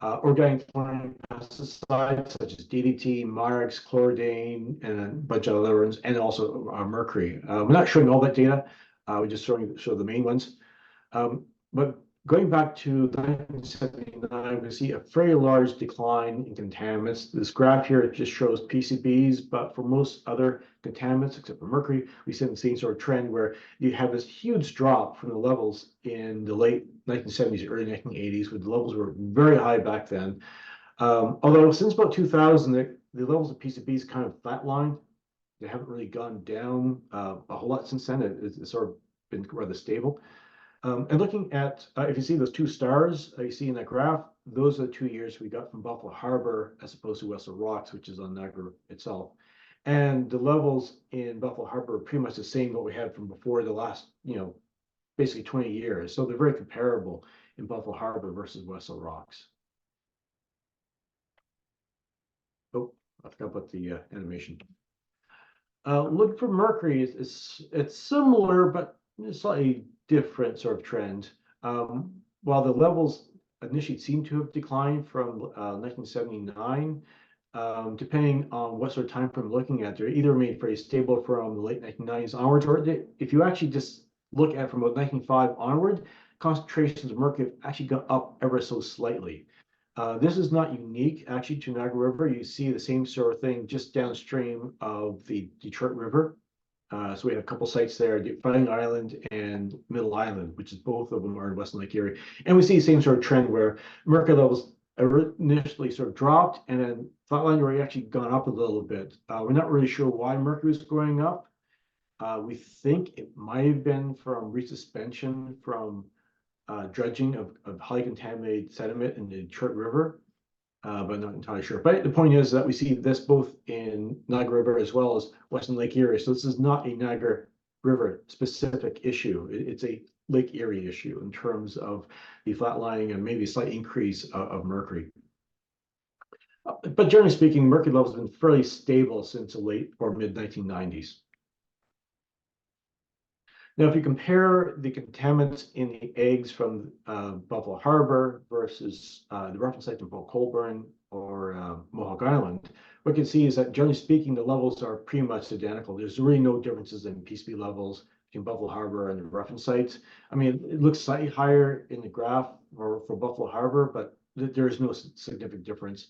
organic pesticides such as DDT, Mirex, Chloridane, and a bunch of other ones, and also mercury. We're not showing all that data. We're just show the main ones. But going back to 1979, we see a very large decline in contaminants. This graph here just shows PCBs, but for most other contaminants, except for mercury, we see the same sort of trend where you have this huge drop from the levels in the late 1970s, early 1980s, where the levels were very high back then. Although since about 2000, the levels of PCBs kind of flatlined. They haven't really gone down a whole lot since then. It's sort of been rather stable. And looking at, if you see those two stars you see in that graph, those are the 2 years we got from Buffalo Harbor as opposed to Wessel Rocks, which is on Niagara itself. And the levels in Buffalo Harbor are pretty much the same what we had from before the last, basically 20 years. So they're very comparable in Buffalo Harbor versus Wessel Rocks. Oh, I forgot about the animation. Look for mercury, it's similar, but slightly different sort of trend. While the levels initially seem to have declined from 1979, depending on what sort of time frame looking at, they're either remained pretty stable from the late 1990s onwards, or if you actually just look at from about 1905 onward, concentrations of mercury have actually gone up ever so slightly. This is not unique actually to Niagara River. You see the same sort of thing just downstream of the Detroit River. So we have a couple sites there, Fighting Island and Middle Island, which is both of them are in Western Lake Erie. And we see the same sort of trend where mercury levels initially sort of dropped and then flatlined or actually gone up a little bit. We're not really sure why mercury is going up. We think it might have been from resuspension from dredging of highly contaminated sediment in the Detroit River. But not entirely sure. But the point is that we see this both in Niagara River as well as Western Lake Erie. So this is not a Niagara River specific issue. It's a Lake Erie issue in terms of the flatlining and maybe a slight increase of mercury. But generally speaking, mercury levels have been fairly stable since the late or mid 1990s. Now, if you compare the contaminants in the eggs from Buffalo Harbor versus the reference site in Port Colborne or Mohawk Island, what you can see is that generally speaking, the levels are pretty much identical. There's really no differences in PCB levels between Buffalo Harbor and the reference sites. I mean, it looks slightly higher in the graph for Buffalo Harbor, but there is no significant difference.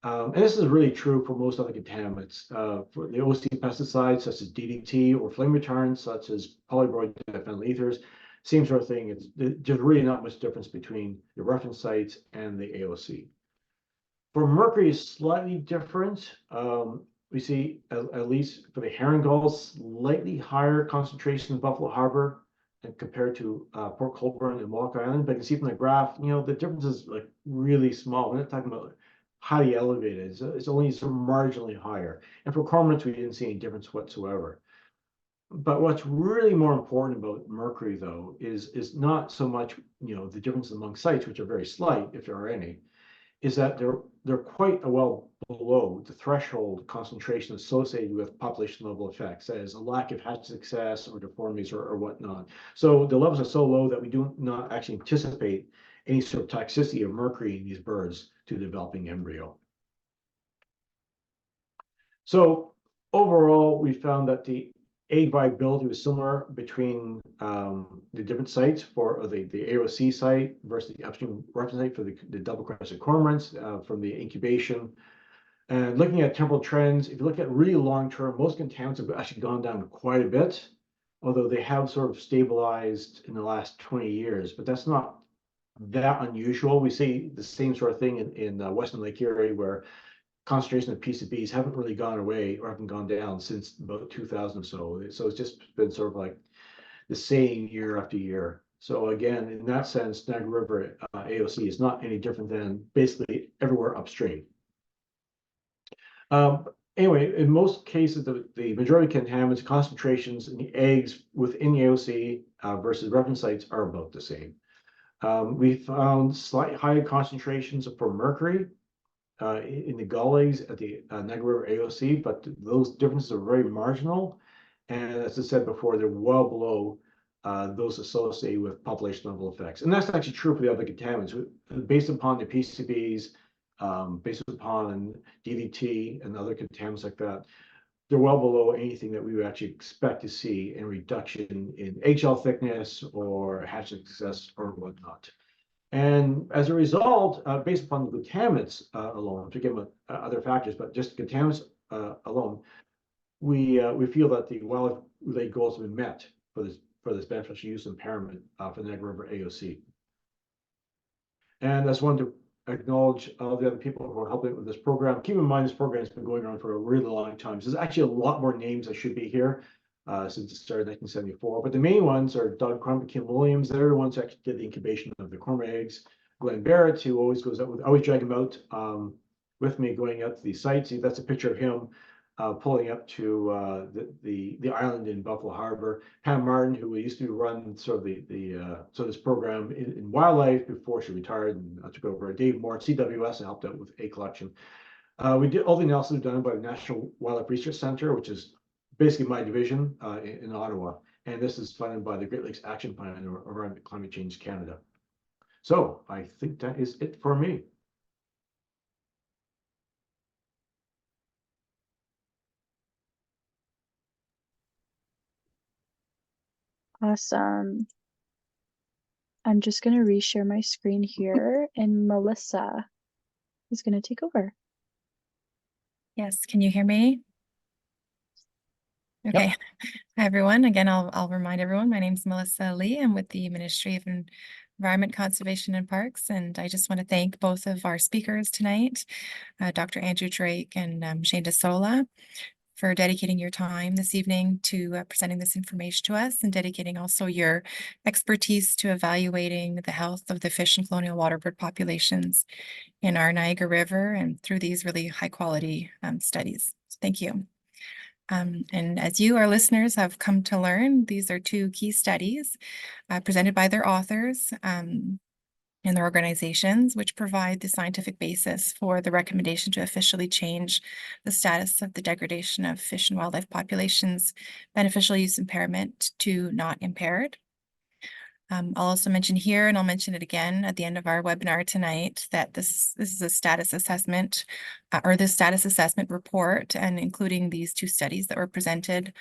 And this is really true for most other contaminants. For the OC pesticides, such as DDT, or flame retardants, such as polyborate diphenyl ethers, same sort of thing. There's really not much difference between the reference sites and the AOC. For mercury, is slightly different. We see, at least for the herring gulls, slightly higher concentration in Buffalo Harbor and compared to Port Colborne and Mohawk Island. But you can see from the graph, the difference is like really small. We're not talking about highly elevated. It's only sort of marginally higher. And for cormorants, we didn't see any difference whatsoever. But what's really more important about mercury, though, is not so much the differences among sites, which are very slight, if there are any. is that they're quite a well below the threshold concentration associated with population level effects, that is a lack of hatch success or deformities or whatnot. So the levels are so low that we do not actually anticipate any sort of toxicity of mercury in these birds to the developing embryo. So overall, we found that the egg viability was similar between the different sites for the AOC site versus the upstream reference site for the double-crested cormorants from the incubation. And looking at temporal trends, if you look at really long-term, most contaminants have actually gone down quite a bit, although they have sort of stabilized in the last 20 years, but that's not that unusual. We see the same sort of thing in Western Lake Erie, where concentration of PCBs haven't really gone away or haven't gone down since about 2000 or so. So it's just been sort of like the same year after year. So again, in that sense, Niagara River AOC is not any different than basically everywhere upstream. Anyway, in most cases, the majority of contaminants concentrations in the eggs within the AOC versus reference sites are about the same. We found slightly higher concentrations for mercury in the gullies at the Niagara River AOC, but those differences are very marginal. And as I said before, they're well below those associated with population level effects. And that's actually true for the other contaminants. Based upon the PCBs, based upon DDT and other contaminants like that, they're well below anything that we would actually expect to see in reduction in eggshell thickness or hatch success or whatnot. And as a result, based upon the contaminants alone, to give other factors, but just contaminants alone, we feel that the wildlife-related goals have been met for this beneficial use impairment for the Niagara River AOC. And I just wanted to acknowledge all the other people who are helping with this program. Keep in mind, this program has been going on for a really long time. So there's actually a lot more names that should be here since it started in 1974. But the main ones are Doug Crump and Kim Williams. They're the ones who actually did the incubation of the cormorant eggs. Glenn Barrett, who always goes out with, always drag him out with me going out to these sites. See, that's a picture of him pulling up to the island in Buffalo Harbor. Pam Martin, who used to run sort of this program in wildlife before she retired and took over. Dave Moore at CWS and helped out with egg collection. We did all the analysis done by the National Wildlife Research Center, which is basically my division in Ottawa. And this is funded by the Great Lakes Action Plan around Climate Change Canada. So I think that is it for me. Awesome. I'm just going to reshare my screen here, and Melissa is going to take over. Yes, can you hear me? Okay. Yep. Hi, everyone. Again, I'll remind everyone, my name is Melissa Lee. I'm with the Ministry of Environment, Conservation and Parks, and I just want to thank both of our speakers tonight, Dr. Andrew Drake and Shane deSolla, for dedicating your time this evening to presenting this information to us, and dedicating also your expertise to evaluating the health of the fish and colonial waterbird populations in our Niagara River and through these really high quality studies. So thank you. And as you, our listeners, have come to learn, these are two key studies presented by their authors and their organizations, which provide the scientific basis for the recommendation to officially change the status of the degradation of fish and wildlife populations beneficial use impairment to not impaired. I'll also mention here, and I'll mention it again at the end of our webinar tonight, that this is a status assessment or the status assessment report, and including these two studies that were presented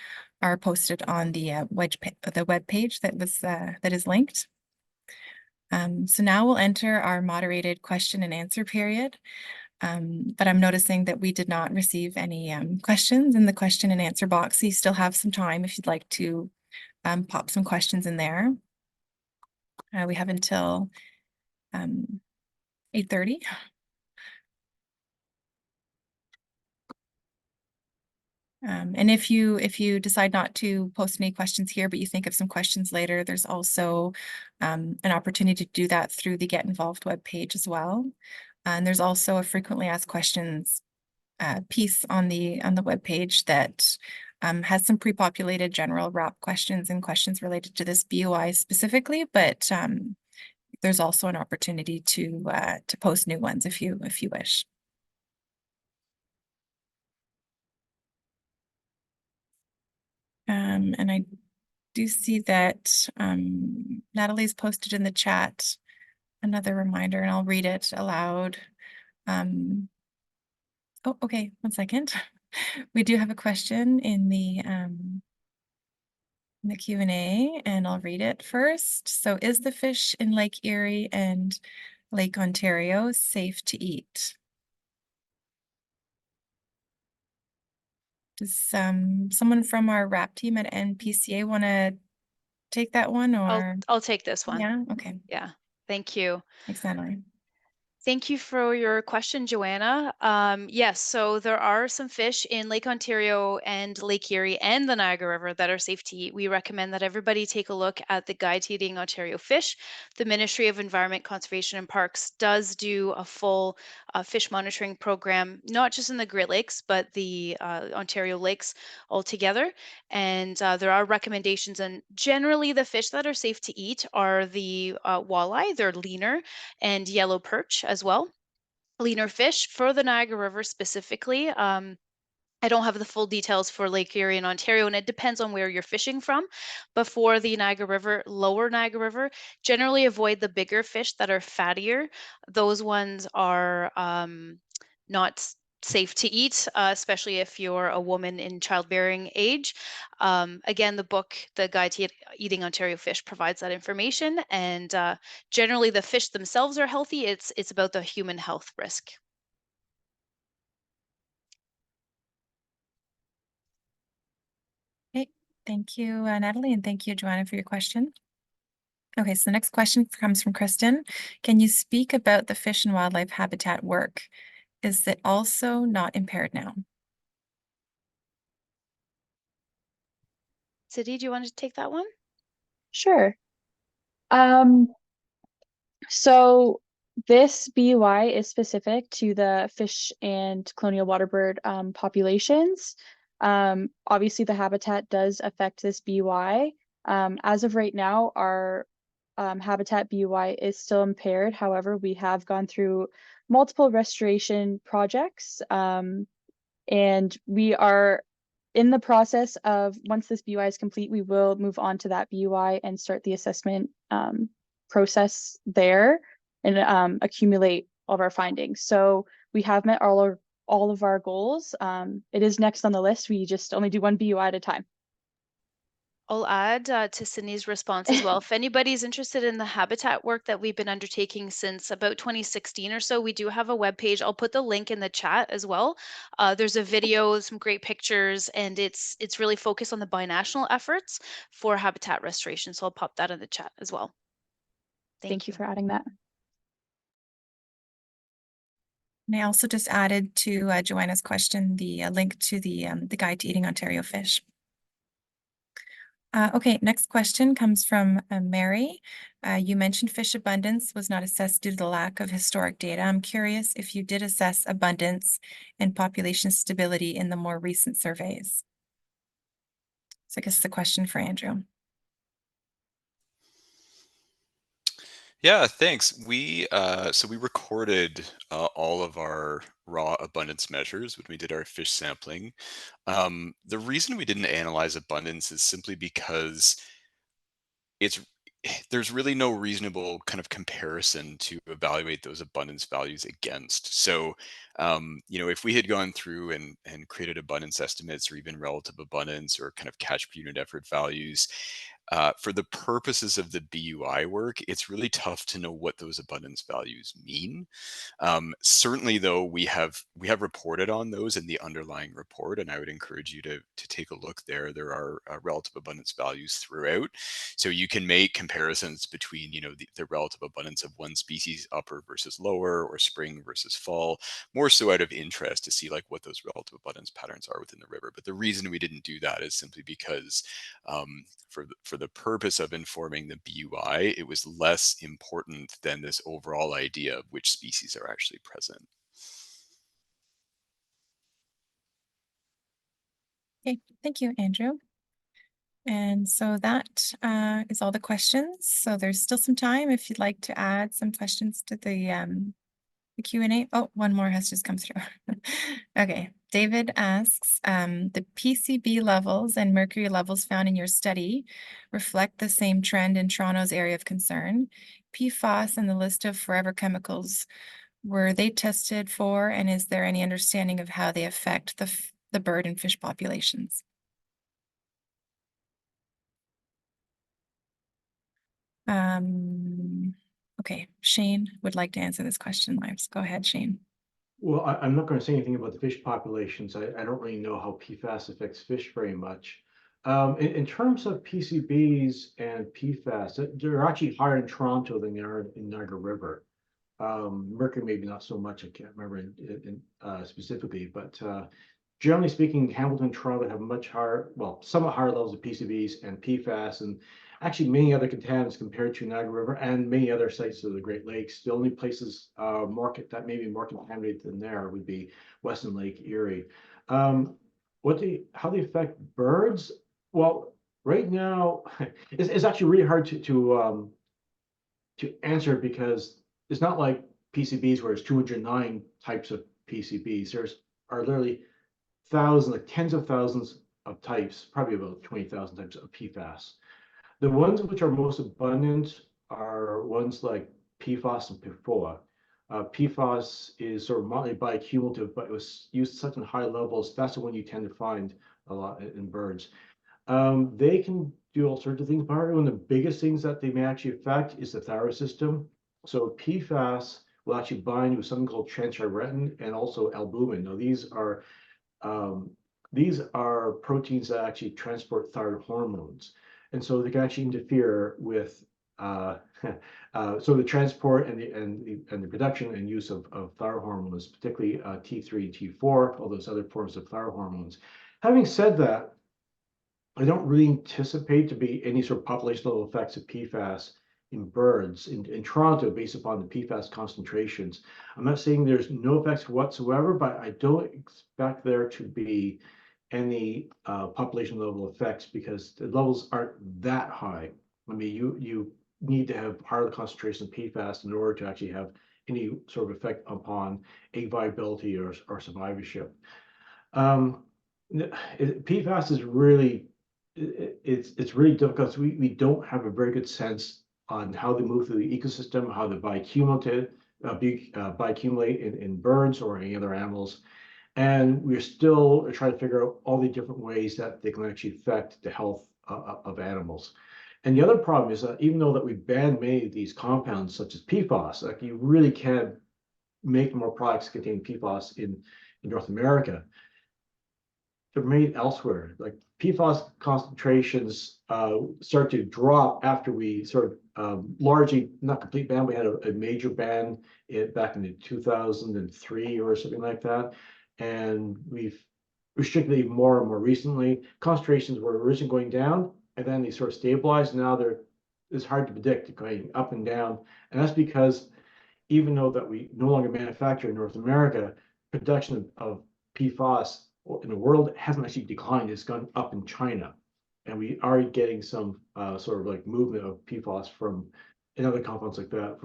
are posted on the web page that is linked. So now we'll enter our moderated question and answer period. But I'm noticing that we did not receive any questions in the question and answer box. So you still have some time if you'd like to pop some questions in there. We have until 8:30. And if you decide not to post any questions here, but you think of some questions later, there's also an opportunity to do that through the Get Involved webpage as well. And there's also a frequently asked questions piece on the webpage that has some pre-populated general wrap questions and questions related to this BOI specifically, but there's also an opportunity to post new ones if you wish. And I do see that Natalie's posted in the chat another reminder, and I'll read it aloud. Oh, okay, 1 second. We do have a question in the Q&A, and I'll read it first. So, is the fish in Lake Erie and Lake Ontario safe to eat? Does someone from our RAP team at NPCA want to take that one, or? I'll take this one. Yeah, okay. Yeah, thank you. Thanks, Natalie. Thank you for your question, Joanna. Yes, so there are some fish in Lake Ontario and Lake Erie and the Niagara River that are safe to eat. We recommend that everybody take a look at the Guide to Eating Ontario Fish. The Ministry of Environment, Conservation and Parks does do a full fish monitoring program, not just in the Great Lakes, but the Ontario lakes altogether. And there are recommendations, and generally the fish that are safe to eat are the walleye. They're leaner, and yellow perch as well. Leaner fish for the Niagara River specifically. I don't have the full details for Lake Erie and Ontario, and it depends on where you're fishing from. But for the Niagara River, lower Niagara River, generally avoid the bigger fish that are fattier. Those ones are not safe to eat, especially if you're a woman in childbearing age. Again, the book, The Guide to Eating Ontario Fish, provides that information, and generally the fish themselves are healthy. It's about the human health risk. Okay, thank you, Natalie, and thank you, Joanna, for your question. Okay, so the next question comes from Kristen. Can you speak about the fish and wildlife habitat work? Is it also not impaired now? Sidi, do you want to take that one? Sure. So this BUI is specific to the fish and colonial waterbird populations. Obviously, the habitat does affect this BUI. As of right now, our habitat BUI is still impaired. However, we have gone through multiple restoration projects, and we are in the process of, once this BUI is complete, we will move on to that BUI and start the assessment process there and accumulate all of our findings. So we have met all of our goals. It is next on the list. We just only do one BUI at a time. I'll add to Sydney's response as well. If anybody's interested in the habitat work that we've been undertaking since about 2016 or so, we do have a webpage. I'll put the link in the chat as well. There's a video, some great pictures, and it's really focused on the binational efforts for habitat restoration. So I'll pop that in the chat as well. Thank you for adding that. And I also just added to Joanna's question the link to the Guide to Eating Ontario Fish. Okay, next question comes from Mary. You mentioned fish abundance was not assessed due to the lack of historic data. I'm curious if you did assess abundance and population stability in the more recent surveys. So I guess it's a question for Andrew. Yeah, thanks. So we recorded all of our raw abundance measures when we did our fish sampling. The reason we didn't analyze abundance is simply because there's really no reasonable kind of comparison to evaluate those abundance values against. So, if we had gone through and created abundance estimates or even relative abundance or kind of catch per unit effort values, for the purposes of the BUI work, it's really tough to know what those abundance values mean. Certainly, though, we have reported on those in the underlying report, and I would encourage you to take a look there. There are relative abundance values throughout, so you can make comparisons between the relative abundance of one species, upper versus lower, or spring versus fall, more so out of interest to see like what those relative abundance patterns are within the river. But the reason we didn't do that is simply because for the purpose of informing the BUI, it was less important than this overall idea of which species are actually present. Okay, thank you, Andrew. And so that is all the questions. So there's still some time if you'd like to add some questions to the Q&A. Oh, one more has just come through. Okay, David asks, the PCB levels and mercury levels found in your study reflect the same trend in Toronto's area of concern. PFAS and the list of forever chemicals, were they tested for, and is there any understanding of how they affect the bird and fish populations? Okay, Shane would like to answer this question live. So go ahead, Shane. Well, I'm not going to say anything about the fish populations. I don't really know how PFAS affects fish very much. In terms of PCBs and PFAS, they're actually higher in Toronto than they are in Niagara River. Mercury maybe not so much. I can't remember specifically, but generally speaking, Hamilton and Toronto have much higher, well, somewhat higher levels of PCBs and PFAS, and actually many other contaminants compared to Niagara River and many other sites of the Great Lakes. The only places that may be more contaminated than there would be Western Lake Erie. How they affect birds? Well, right now it's actually really hard to answer, because it's not like PCBs where there's 209 types of PCBs. There's are literally thousands, like tens of thousands of types, probably about 20,000 types of PFAS. The ones which are most abundant are ones like PFAS and PFOA. PFAS is sort of mildly bioaccumulative, but it was used at such high levels. That's the one you tend to find a lot in birds. They can do all sorts of things. Probably one of the biggest things that they may actually affect is the thyroid system. So PFAS will actually bind with something called transthyretin and also albumin. Now these are proteins that actually transport thyroid hormones, and so they can actually interfere with so the transport and the production and use of thyroid hormones, particularly T3 and T4, all those other forms of thyroid hormones. Having said that, I don't really anticipate to be any sort of population level effects of PFAS in birds in Toronto based upon the PFAS concentrations. I'm not saying there's no effects whatsoever, but I don't expect there to be any population level effects because the levels aren't that high. I mean, you need to have higher concentration of PFAS in order to actually have any sort of effect upon egg viability or survivorship. PFAS is really it's really difficult because we don't have a very good sense on how they move through the ecosystem, how they bioaccumulate in birds or any other animals. And we're still trying to figure out all the different ways that they can actually affect the health of animals. And the other problem is that even though that we banned many of these compounds, such as PFAS, like you really can't make more products containing PFAS in North America. They're made elsewhere. Like PFAS concentrations start to drop after we sort of largely, not complete ban, we had a major ban back in 2003 or something like that. And we've restricted even more and more recently. Concentrations were originally going down and then they sort of stabilized. Now it's hard to predict, going up and down. And that's because even though that we no longer manufacture in North America, production of PFAS in the world hasn't actually declined. It's gone up in China. And we are getting some sort of like movement of PFAS from and other compounds like that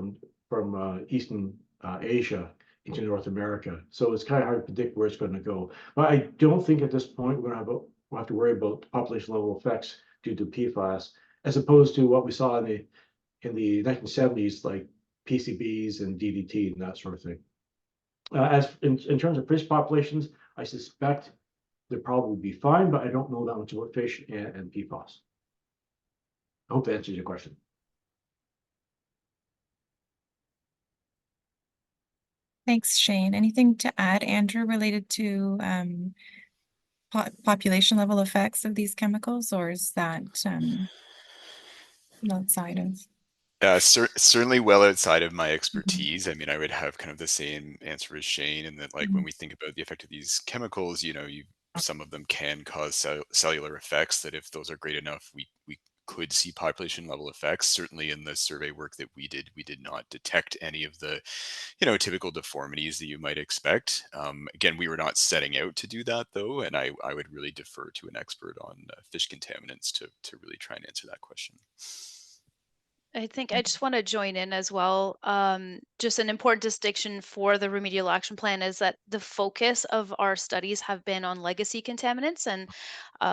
from Eastern Asia into North America. So it's kind of hard to predict where it's going to go. But I don't think at this point we'll have to worry about population level effects due to PFAS, as opposed to what we saw in the 1970s, like PCBs and DDT and that sort of thing. As in terms of fish populations, I suspect they'll probably be fine, but I don't know that much about fish and PFAS. I hope that answers your question. Thanks, Shane. Anything to add, Andrew, related to population level effects of these chemicals, or is that outside of? Certainly well outside of my expertise. I mean, I would have kind of the same answer as Shane, and that like when we think about the effect of these chemicals, some of them can cause cellular effects that if those are great enough, we could see population level effects. Certainly in the survey work that we did not detect any of the, typical deformities that you might expect. Again, we were not setting out to do that though, and I would really defer to an expert on fish contaminants to really try and answer that question. I think I just want to join in as well. Just an important distinction for the remedial action plan is that the focus of our studies have been on legacy contaminants and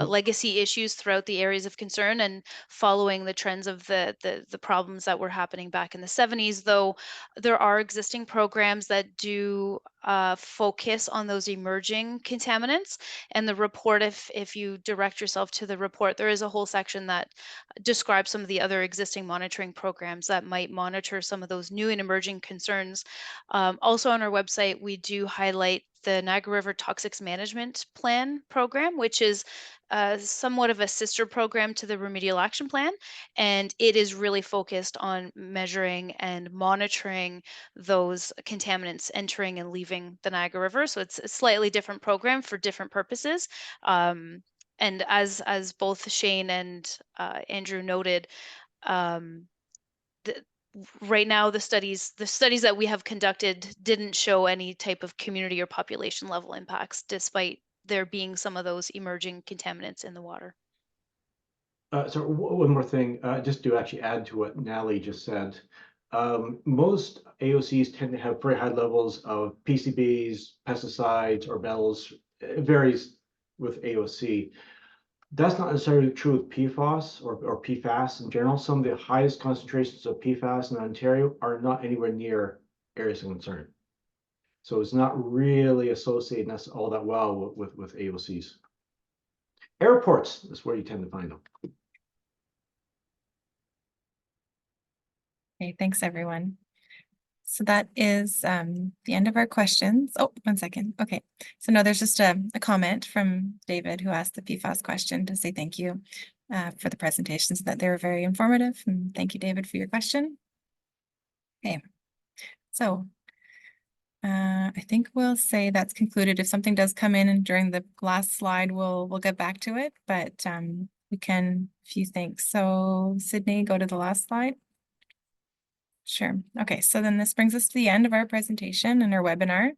legacy issues throughout the areas of concern, and following the trends of the problems that were happening back in the 70s. Though there are existing programs that do focus on those emerging contaminants, and the report, if you direct yourself to the report, there is a whole section that describe some of the other existing monitoring programs that might monitor some of those new and emerging concerns. Also on our website, we do highlight the Niagara River Toxics Management Plan program, which is somewhat of a sister program to the Remedial Action Plan. And it is really focused on measuring and monitoring those contaminants entering and leaving the Niagara River. So it's a slightly different program for different purposes. And as both Shane and Andrew noted, um, the, right now the studies that we have conducted didn't show any type of community or population level impacts, despite there being some of those emerging contaminants in the water. So one more thing, just to actually add to what Natalie just said. Most AOCs tend to have very high levels of PCBs, pesticides, or metals. It varies with AOC. That's not necessarily true with PFAS or PFAS in general. Some of the highest concentrations of PFAS in Ontario are not anywhere near areas of concern. So it's not really associated all that well with AOCs. Airports is where you tend to find them. Okay, thanks everyone. So that is the end of our questions. Oh, 1 second. Okay, so no, there's just a comment from David who asked the PFAS question to say thank you for the presentations, that they were very informative. And thank you, David, for your question. Okay, so I think we'll say that's concluded. If something does come in and during the last slide, we'll get back to it, but we can, a few things. So Sydney, go to the last slide. Sure. Okay, so then this brings us to the end of our presentation and our webinar.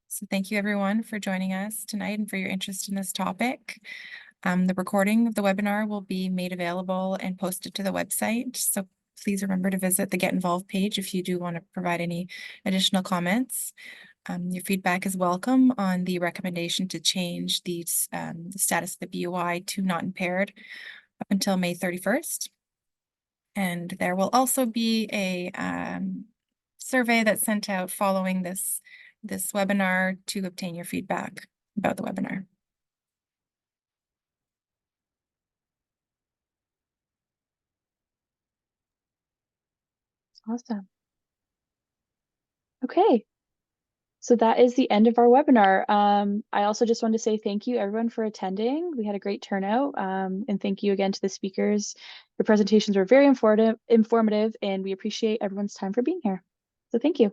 So thank you everyone for joining us tonight and for your interest in this topic. The recording of the webinar will be made available and posted to the website. So please remember to visit the Get Involved page if you do want to provide any additional comments. Your feedback is welcome on the recommendation to change the status of the BOI to Not Impaired up until May 31st. And there will also be a survey that's sent out following this webinar to obtain your feedback about the webinar. Awesome. Okay. So that is the end of our webinar. I also just wanted to say thank you everyone for attending. We had a great turnout, and thank you again to the speakers. Your presentations were very informative, and we appreciate everyone's time for being here. So thank you.